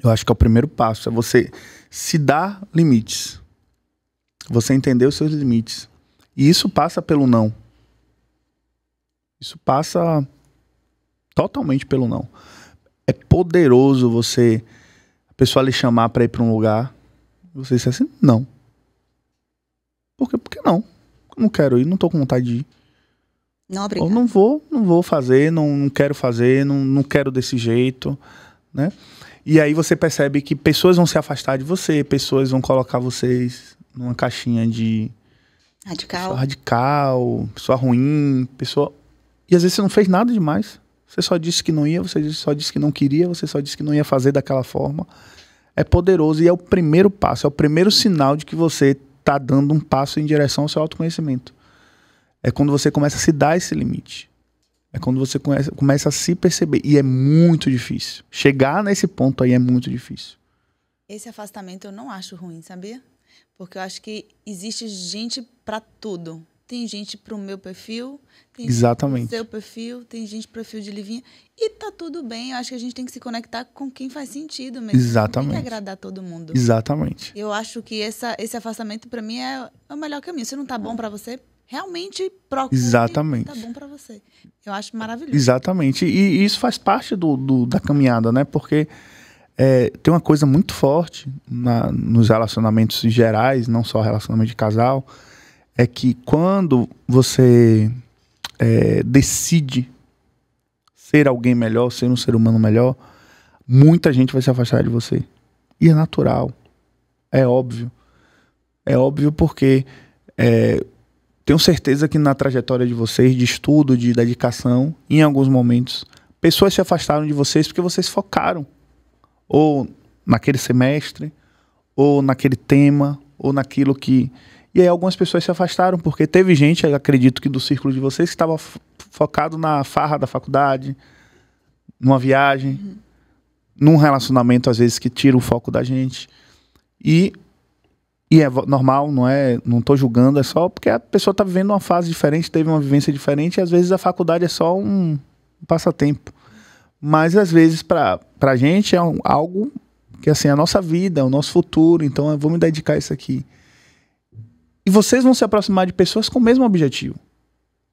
Eu acho que é o primeiro passo, é você se dar limites. Você entender os seus limites. E isso passa pelo não. Isso passa totalmente pelo não. É poderoso a pessoa lhe chamar para ir para um lugar, você disse assim, não. Por quê? Porque não. Eu não quero ir, não tô com vontade de ir. Não, obrigada. Eu não vou fazer, não quero fazer, não quero desse jeito, né? E aí você percebe que pessoas vão se afastar de você, pessoas vão colocar vocês numa caixinha de... Radical, pessoa ruim, pessoa... E às vezes você não fez nada demais. Você só disse que não ia, você só disse que não queria, você só disse que não ia fazer daquela forma. É poderoso e é o primeiro passo, é o primeiro sinal de que você está dando um passo em direção ao seu autoconhecimento. É quando você começa a se dar esse limite. É quando você começa a se perceber. E é muito difícil. Chegar nesse ponto aí é muito difícil. Esse afastamento eu não acho ruim, sabia? Porque eu acho que existe gente para tudo. tem gente para o meu perfil, tem Exatamente. gente para o seu perfil, tem gente para o perfil de Livinha. E tá tudo bem, eu acho que a gente tem que se conectar com quem faz sentido mesmo. Exatamente. Tem que agradar todo mundo. Exatamente. Eu acho que esse afastamento, para mim, é o melhor caminho. Se não tá bom para você, realmente procure. Exatamente. Tá bom para você. Eu acho maravilhoso. Exatamente. E isso faz parte da caminhada, né? Porque tem uma coisa muito forte nos relacionamentos gerais, não só relacionamento de casal, é que quando você decide ser alguém melhor, ser um ser humano melhor, muita gente vai se afastar de você. E é natural. É óbvio. É óbvio porque tenho certeza que na trajetória de vocês, de estudo, de dedicação, em alguns momentos, pessoas se afastaram de vocês porque vocês focaram ou naquele semestre, ou naquele tema, ou naquilo que... E aí algumas pessoas se afastaram, porque teve gente, eu acredito que do círculo de vocês, que estava focado na farra da faculdade, numa viagem, num relacionamento, às vezes, que tira o foco da gente. E é normal, não estou julgando, é só porque a pessoa está vivendo uma fase diferente, teve uma vivência diferente, e às vezes a faculdade é só um passatempo. Mas às vezes para a gente é algo que assim, é a nossa vida, é o nosso futuro, então eu vou me dedicar a isso aqui. E vocês vão se aproximar de pessoas com o mesmo objetivo.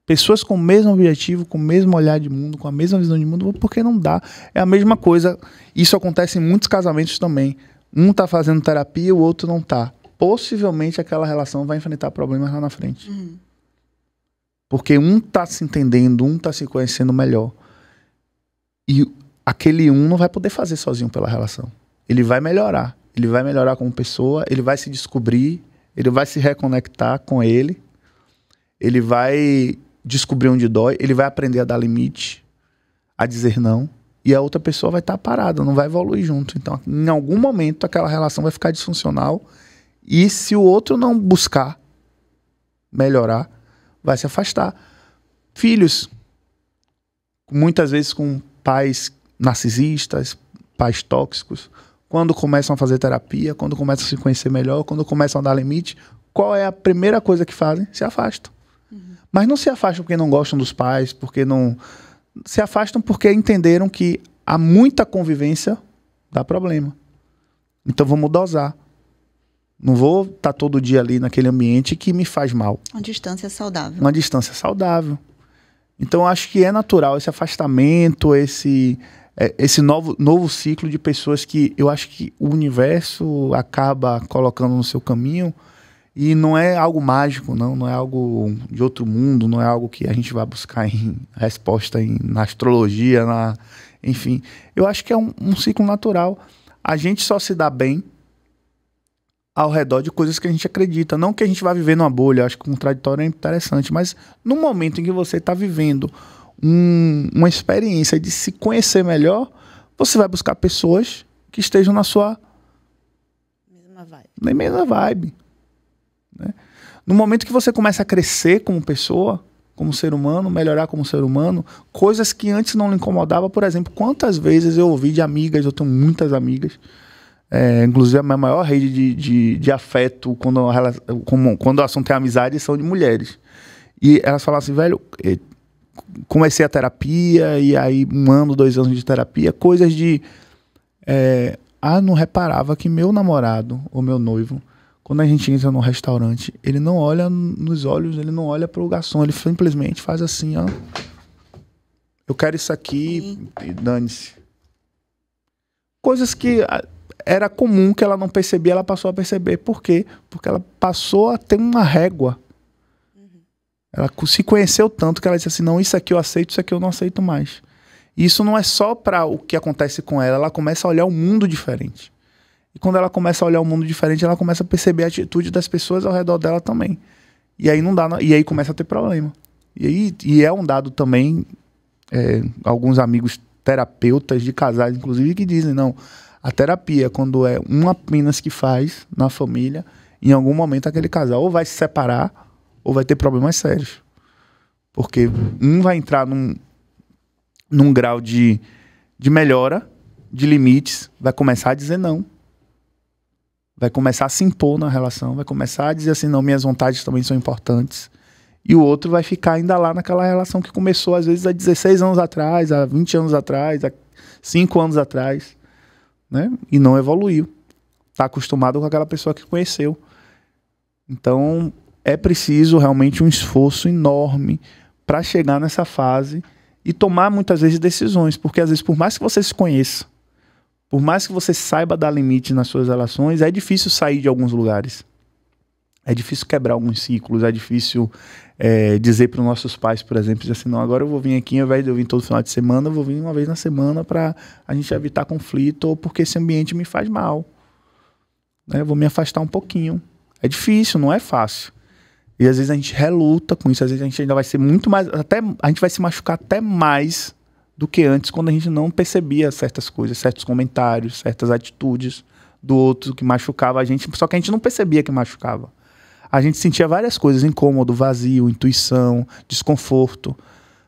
Pessoas com o mesmo objetivo, com o mesmo olhar de mundo, com a mesma visão de mundo, porque não dá. É a mesma coisa, isso acontece em muitos casamentos também. Um está fazendo terapia, o outro não está. Possivelmente aquela relação vai enfrentar problemas lá na frente. Porque um está se entendendo, um está se conhecendo melhor. E aquele um não vai poder fazer sozinho pela relação. Ele vai melhorar. Ele vai melhorar como pessoa, ele vai se descobrir, ele vai se reconectar com ele, ele vai descobrir onde dói, ele vai aprender a dar limite, a dizer não, e a outra pessoa vai estar parada, não vai evoluir junto. Então, em algum momento, aquela relação vai ficar disfuncional, e se o outro não buscar melhorar, vai se afastar. Filhos, muitas vezes com pais narcisistas, pais tóxicos, quando começam a fazer terapia, quando começam a se conhecer melhor, quando começam a dar limite, qual é a primeira coisa que fazem? Se afastam. Mas não se afastam porque não gostam dos pais, porque não... Se afastam porque entenderam que há muita convivência, dá problema. Então vamos dosar. Não vou estar todo dia ali naquele ambiente que me faz mal. Uma distância saudável. Uma distância saudável. Então acho que é natural esse afastamento, esse novo ciclo de pessoas que eu acho que o universo acaba colocando no seu caminho, e não é algo mágico, não é algo de outro mundo, não é algo que a gente vai buscar em resposta na astrologia, enfim. Eu acho que é um ciclo natural. A gente só se dá bem ao redor de coisas que a gente acredita. Não que a gente vai viver numa bolha, eu acho que o contraditório é interessante, mas no momento em que você está vivendo uma experiência de se conhecer melhor, você vai buscar pessoas que estejam na sua mesma vibe. Né? No momento que você começa a crescer como pessoa, como ser humano, melhorar como ser humano, coisas que antes não lhe incomodavam, por exemplo, quantas vezes eu ouvi de amigas, eu tenho muitas amigas, inclusive a minha maior rede de afeto quando o assunto é amizade são de mulheres. E elas falam assim, velho, comecei a terapia, e aí 1 ano, 2 anos de terapia, coisas de... não reparava que meu namorado ou meu noivo, quando a gente entra num restaurante, ele não olha nos olhos, ele não olha pro garçom, ele simplesmente faz assim, ó. Eu quero isso aqui, e dane-se. Coisas que era comum que ela não percebia, ela passou a perceber. Por quê? Porque ela passou a ter uma régua. Ela se conheceu tanto que ela disse assim, não, isso aqui eu aceito, isso aqui eu não aceito mais. E isso não é só para o que acontece com ela começa a olhar o mundo diferente. E quando ela começa a olhar o mundo diferente, ela começa a perceber a atitude das pessoas ao redor dela também. E aí não dá, e aí começa a ter problema. E é um dado também, alguns amigos terapeutas de casais, inclusive, que dizem, não, a terapia, quando é uma apenas que faz na família, em algum momento aquele casal ou vai se separar, ou vai ter problemas sérios. Porque um vai entrar num grau de melhora, de limites, vai começar a dizer não. Vai começar a se impor na relação, vai começar a dizer assim, não, minhas vontades também são importantes. e o outro vai ficar ainda lá naquela relação que começou, às vezes, há 16 anos atrás, há 20 anos atrás, há 5 anos atrás, né? E não evoluiu. Está acostumado com aquela pessoa que conheceu. Então, é preciso realmente um esforço enorme para chegar nessa fase e tomar, muitas vezes, decisões. Porque, às vezes, por mais que você se conheça, por mais que você saiba dar limite nas suas relações, é difícil sair de alguns lugares. É difícil quebrar alguns ciclos, é difícil dizer para os nossos pais, por exemplo, dizer assim, não, agora eu vou vir aqui, ao invés de eu vir todo final de semana, eu vou vir uma vez na semana para a gente evitar conflito, ou porque esse ambiente me faz mal. Né? Eu vou me afastar um pouquinho. É difícil, não é fácil. E às vezes a gente reluta com isso, às vezes a gente ainda vai ser muito mais, a gente vai se machucar até mais do que antes, quando a gente não percebia certas coisas, certos comentários, certas atitudes do outro que machucava a gente, só que a gente não percebia que machucava. A gente sentia várias coisas, incômodo, vazio, intuição, desconforto,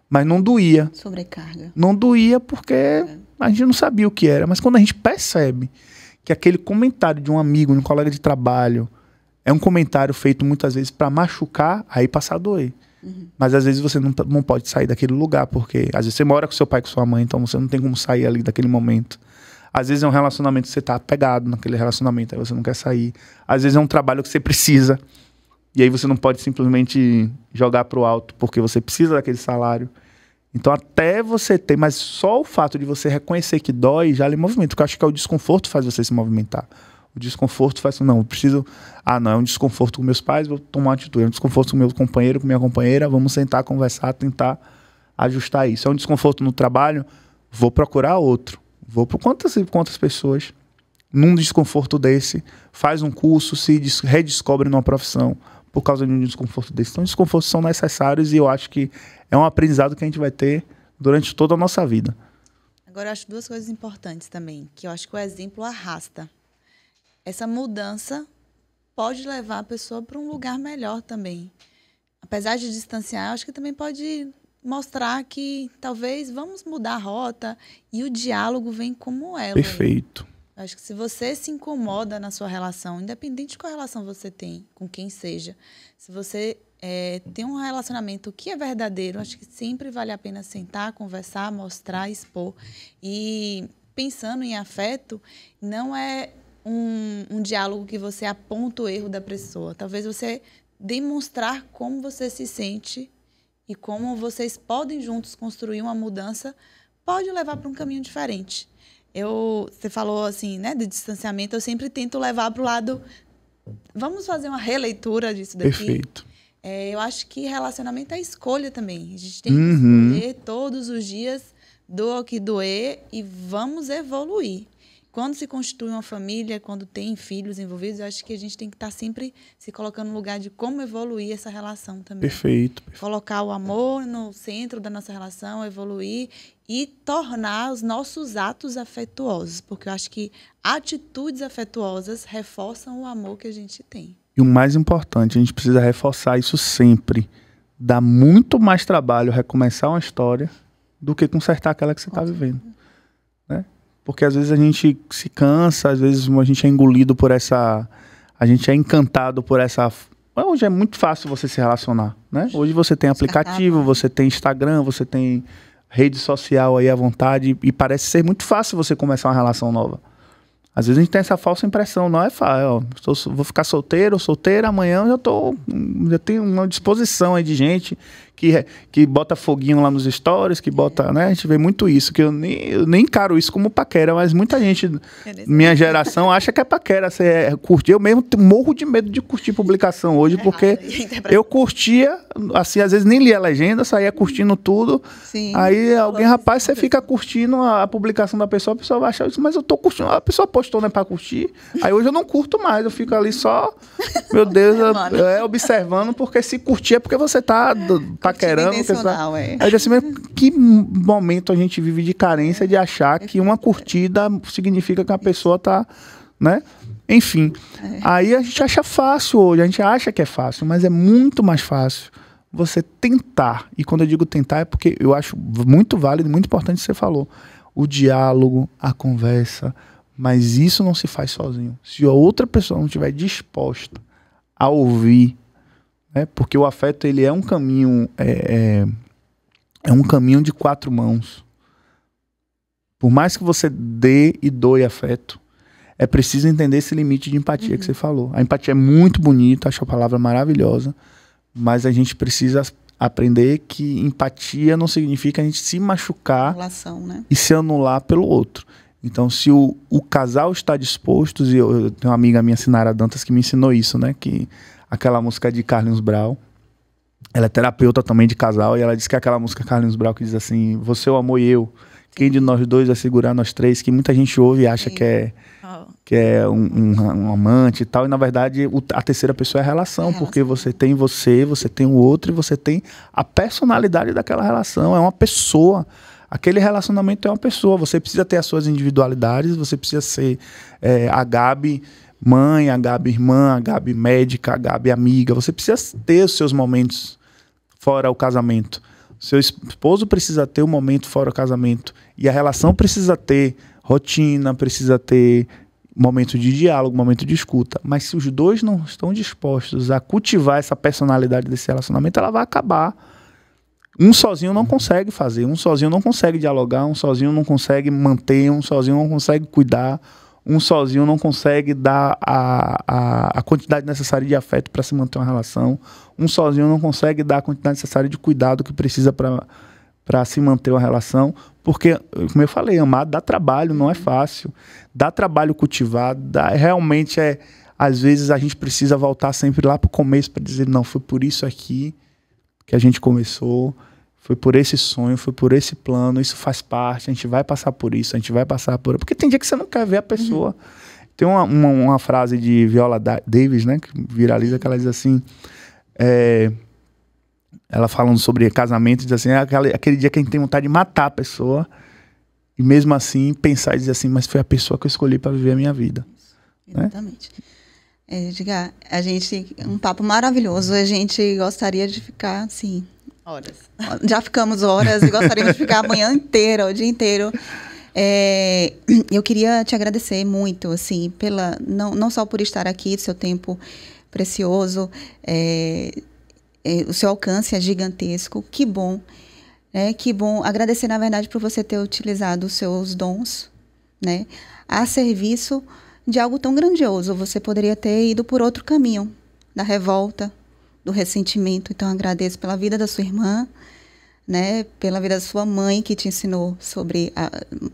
mas não doía. Sobrecarga. Não doía porque a gente não sabia o que era, mas quando a gente percebe que aquele comentário de um amigo, de um colega de trabalho, é um comentário feito muitas vezes para machucar, aí passa a doer. Mas às vezes você não pode sair daquele lugar, porque às vezes você mora com seu pai, com sua mãe, então você não tem como sair ali daquele momento. Às vezes é um relacionamento que você está apegado naquele relacionamento, aí você não quer sair. Às vezes é um trabalho que você precisa, e aí você não pode simplesmente jogar para o alto, porque você precisa daquele salário. Então até você ter, mas só o fato de você reconhecer que dói já lhe movimenta, porque eu acho que é o desconforto que faz você se movimentar. O desconforto faz assim, não, eu preciso... Ah, não, é um desconforto com meus pais, vou tomar uma atitude. É um desconforto com meu companheiro, com minha companheira, vamos sentar, conversar, tentar ajustar isso. É um desconforto no trabalho, vou procurar outro. Vou por quantas pessoas, num desconforto desse, faz um curso, se redescobre numa profissão por causa de um desconforto desse. Então, desconfortos são necessários e eu acho que é um aprendizado que a gente vai ter durante toda a nossa vida. Agora, eu acho duas coisas importantes também, que eu acho que o exemplo arrasta. Essa mudança pode levar a pessoa para um lugar melhor também. Apesar de distanciar, eu acho que também pode mostrar que talvez vamos mudar a rota e o diálogo vem como ela. Perfeito. Eu acho que se você se incomoda na sua relação, independente de qual relação você tem, com quem seja, se você tem um relacionamento que é verdadeiro, acho que sempre vale a pena sentar, conversar, mostrar, expor. E pensando em afeto, não é um diálogo que você aponta o erro da pessoa. Talvez você demonstrar como você se sente e como vocês podem juntos construir uma mudança pode levar para um caminho diferente. Você falou assim, né, de distanciamento, eu sempre tento levar para o lado, vamos fazer uma releitura disso daqui. Perfeito. Eu acho que relacionamento é escolha também. A gente tem que escolher todos os dias, doa o que doer, e vamos evoluir. Quando se constitui uma família, quando tem filhos envolvidos, eu acho que a gente tem que estar sempre se colocando no lugar de como evoluir essa relação também. Perfeito. Colocar o amor no centro da nossa relação, evoluir e tornar os nossos atos afetuosos, porque eu acho que atitudes afetuosas reforçam o amor que a gente tem. E o mais importante, a gente precisa reforçar isso sempre. Dá muito mais trabalho recomeçar uma história do que consertar aquela que você está vivendo. Né? Porque às vezes a gente se cansa, às vezes a gente é engolido por essa... A gente é encantado por essa... Hoje é muito fácil você se relacionar, né? Hoje você tem aplicativo, você tem Instagram, você tem rede social aí à vontade, e parece ser muito fácil você começar uma relação nova. Às vezes a gente tem essa falsa impressão, não é fácil, vou ficar solteiro ou solteira, amanhã já tenho uma disposição aí de gente que bota foguinho lá nos stories, que bota, né? A gente vê muito isso, que eu nem encaro isso como paquera, mas muita gente, minha geração, acha que é paquera, você curtir. Eu mesmo morro de medo de curtir publicação hoje, porque eu curtia, assim, às vezes nem lia a legenda, saía curtindo tudo. Sim, aí alguém, rapaz, você fica curtindo a publicação da pessoa, a pessoa vai achar isso, mas eu tô curtindo, a pessoa postou, né, pra curtir. Aí hoje eu não curto mais, eu fico ali só, meu Deus, observando, porque se curtir é porque você tá paquerando. Aí assim, que momento a gente vive de carência de achar que uma curtida significa que a pessoa tá, né? Enfim, aí a gente acha fácil hoje, a gente acha que é fácil, mas é muito mais fácil você tentar. E quando eu digo tentar é porque eu acho muito válido, muito importante o que você falou. O diálogo, a conversa, mas isso não se faz sozinho. Se a outra pessoa não estiver disposta a ouvir, né? Porque o afeto, ele é um caminho, é um caminho de 4 mãos. Por mais que você dê e doe afeto, é preciso entender esse limite de empatia que você falou. A empatia é muito bonita, acho a palavra maravilhosa, mas a gente precisa aprender que empatia não significa a gente se machucar Relação, né? e se anular pelo outro. Então, se o casal está disposto, e eu tenho uma amiga minha, Sinara Dantas, que me ensinou isso, né? Que aquela música de Carlinhos Brau, ela é terapeuta também de casal, e ela diz que aquela música Carlinhos Brau que diz assim, você, o amor e eu, quem de nós dois vai segurar nós três, que muita gente ouve e acha que é um amante e tal, e na verdade a terceira pessoa é a relação, porque você tem o outro e você tem a personalidade daquela relação, é uma pessoa. Aquele relacionamento é uma pessoa, você precisa ter as suas individualidades, você precisa ser a Gabi mãe, a Gabi irmã, a Gabi médica, a Gabi amiga, você precisa ter os seus momentos fora o casamento. Seu esposo precisa ter um momento fora o casamento. E a relação precisa ter rotina, precisa ter momento de diálogo, momento de escuta. Mas se os dois não estão dispostos a cultivar essa personalidade desse relacionamento, ela vai acabar. Um sozinho não consegue fazer, um sozinho não consegue dialogar, um sozinho não consegue manter, um sozinho não consegue cuidar, um sozinho não consegue dar a quantidade necessária de afeto para se manter uma relação, um sozinho não consegue dar a quantidade necessária de cuidado que precisa para se manter uma relação, porque, como eu falei, amar dá trabalho, não é fácil, dá trabalho cultivar, realmente às vezes a gente precisa voltar sempre lá para o começo para dizer, não, foi por isso aqui que a gente começou, foi por esse sonho, foi por esse plano, isso faz parte, a gente vai passar por isso, a gente vai passar por... Porque tem dia que você não quer ver a pessoa. Tem uma frase de Viola Davis, né, que viraliza, que ela diz assim, ela falando sobre casamento, diz assim, aquele dia que a gente tem vontade de matar a pessoa, e mesmo assim pensar e dizer assim, mas foi a pessoa que eu escolhi para viver a minha vida. Exatamente. Né? Edgar, um papo maravilhoso, a gente gostaria de ficar, assim... Horas. Já ficamos horas e gostaríamos de ficar a manhã inteira, o dia inteiro. Eu queria te agradecer muito, assim, não só por estar aqui, seu tempo precioso, o seu alcance é gigantesco, que bom. Que bom. Agradecer, na verdade, por você ter utilizado os seus dons, né, a serviço de algo tão grandioso. Você poderia ter ido por outro caminho, da revolta, do ressentimento. Então, agradeço pela vida da sua irmã, né, pela vida da sua mãe, que te ensinou sobre...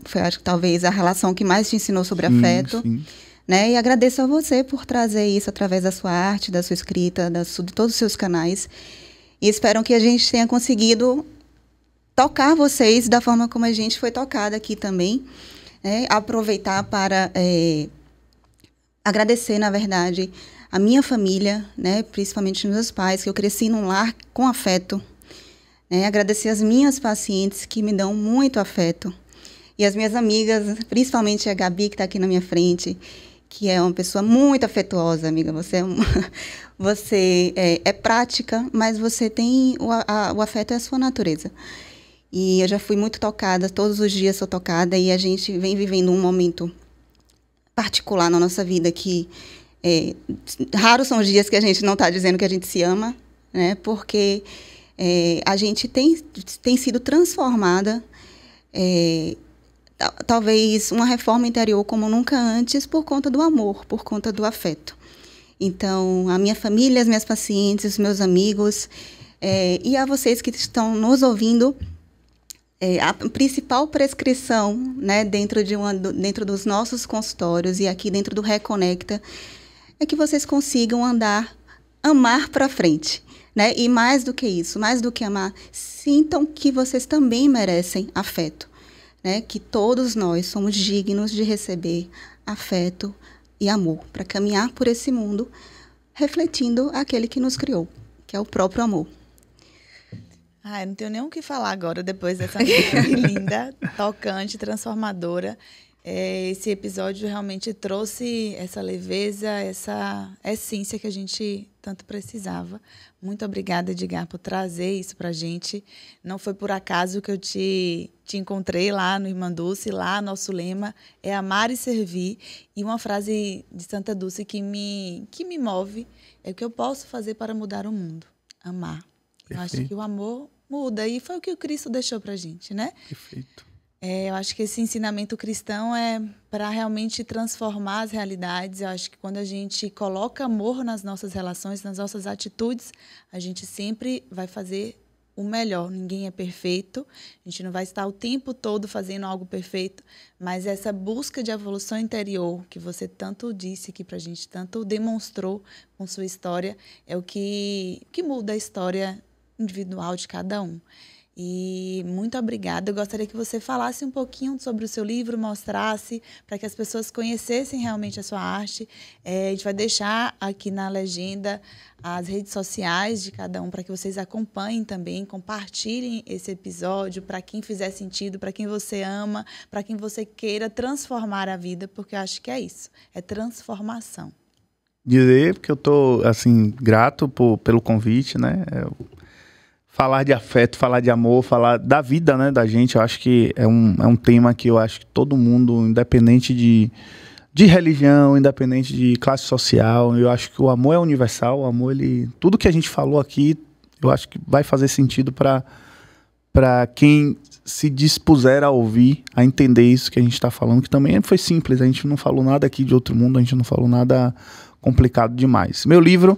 foi, acho que talvez, a relação que mais te ensinou sobre afeto. Sim. Né? E agradeço a você por trazer isso através da sua arte, da sua escrita, de todos os seus canais. E espero que a gente tenha conseguido tocar vocês da forma como a gente foi tocada aqui também. Né? Aproveitar para agradecer, na verdade, a minha família, né? Principalmente meus pais, que eu cresci num lar com afeto. Né? Agradecer as minhas pacientes, que me dão muito afeto. E as minhas amigas, principalmente a Gabi, que está aqui na minha frente, que é uma pessoa muito afetuosa, amiga. Você é prática, mas você tem... O afeto é a sua natureza. E eu já fui muito tocada, todos os dias sou tocada, e a gente vem vivendo um momento particular na nossa vida que... raros são os dias que a gente não está dizendo que a gente se ama, né? Porque a gente tem sido transformada, talvez uma reforma interior como nunca antes, por conta do amor, por conta do afeto. Então, a minha família, as minhas pacientes, os meus amigos, e a vocês que estão nos ouvindo, a principal prescrição, né, dentro dos nossos consultórios e aqui dentro do Reconecta, é que vocês consigam amar para frente, né? E mais do que isso, mais do que amar, sintam que vocês também merecem afeto, né? Que todos nós somos dignos de receber afeto e amor para caminhar por esse mundo, refletindo aquele que nos criou, que é o próprio amor. Eu não tenho nem o que falar agora, depois dessa mensagem linda, tocante, transformadora. Esse episódio realmente trouxe essa leveza, essa essência que a gente tanto precisava. Muito obrigada, Edgar, por trazer isso para a gente. Não foi por acaso que eu te encontrei lá no Irmã Dulce. Lá, nosso lema é amar e servir. E uma frase de Santa Dulce que me move é: o que eu posso fazer para mudar o mundo? amar. Eu Perfeito. acho que o amor muda, e foi o que o Cristo deixou pra gente, né? Perfeito. Eu acho que esse ensinamento cristão é para realmente transformar as realidades. Eu acho que quando a gente coloca amor nas nossas relações, nas nossas atitudes, a gente sempre vai fazer o melhor. Ninguém é perfeito, a gente não vai estar o tempo todo fazendo algo perfeito, mas essa busca de evolução interior que você tanto disse aqui para a gente, tanto demonstrou com sua história, é o que muda a história individual de cada um. E muito obrigada. Eu gostaria que você falasse um pouquinho sobre o seu livro, mostrasse, para que as pessoas conhecessem realmente a sua arte. A gente vai deixar aqui na legenda as redes sociais de cada um, para que vocês acompanhem também, compartilhem esse episódio para quem fizer sentido, para quem você ama, para quem você queira transformar a vida, porque eu acho que é isso, é transformação. Dizer que eu tô, assim, grato pelo convite, né? Falar de afeto, falar de amor, falar da vida, né, da gente, eu acho que é um tema que eu acho que todo mundo, independente de religião, independente de classe social, eu acho que o amor é universal, o amor, tudo que a gente falou aqui, eu acho que vai fazer sentido para quem se dispuser a ouvir, a entender isso que a gente está falando, que também foi simples, a gente não falou nada aqui de outro mundo, a gente não falou nada complicado demais. Meu livro,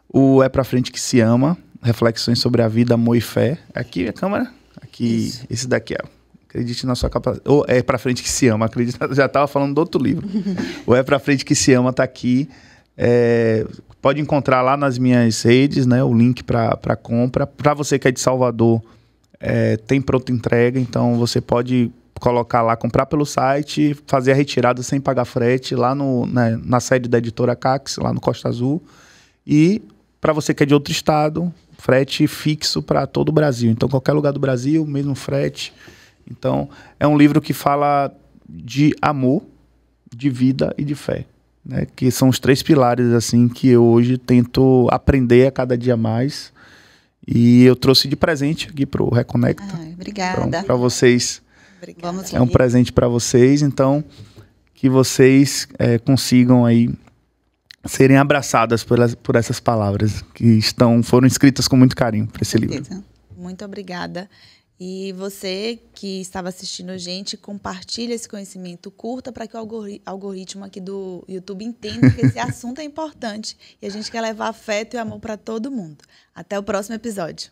o É Pra Frente Que Se Ama, Reflexões sobre a Vida, Amor e Fé. Aqui a câmera, aqui, isso. Esse daqui, ó. Acredite na sua capacidade. Ou É Pra Frente Que Se Ama, acredita, já estava falando do outro livro. O É Pra Frente Que Se Ama está aqui. Pode encontrar lá nas minhas redes, né, o link para compra. Para você que é de Salvador, tem pronta entrega, então você pode colocar lá, comprar pelo site, fazer a retirada sem pagar frete lá na sede da editora Cax, lá no Costa Azul. E para você que é de outro estado, frete fixo para todo o Brasil. Então, qualquer lugar do Brasil, mesmo frete. Então, é um livro que fala de amor, de vida e de fé, né? Que são os 3 pilares assim que eu hoje tento aprender a cada dia mais. E eu trouxe de presente aqui para o Reconecta. Obrigada. Para vocês. Vamos é um presente para vocês. Então, que vocês consigam aí serem abraçadas por essas palavras que foram escritas com muito carinho para esse livro. Muito obrigada. E você que estava assistindo a gente, compartilha esse conhecimento, curta para que o algoritmo aqui do YouTube entenda que esse assunto é importante e a gente quer levar afeto e amor para todo mundo. Até o próximo episódio.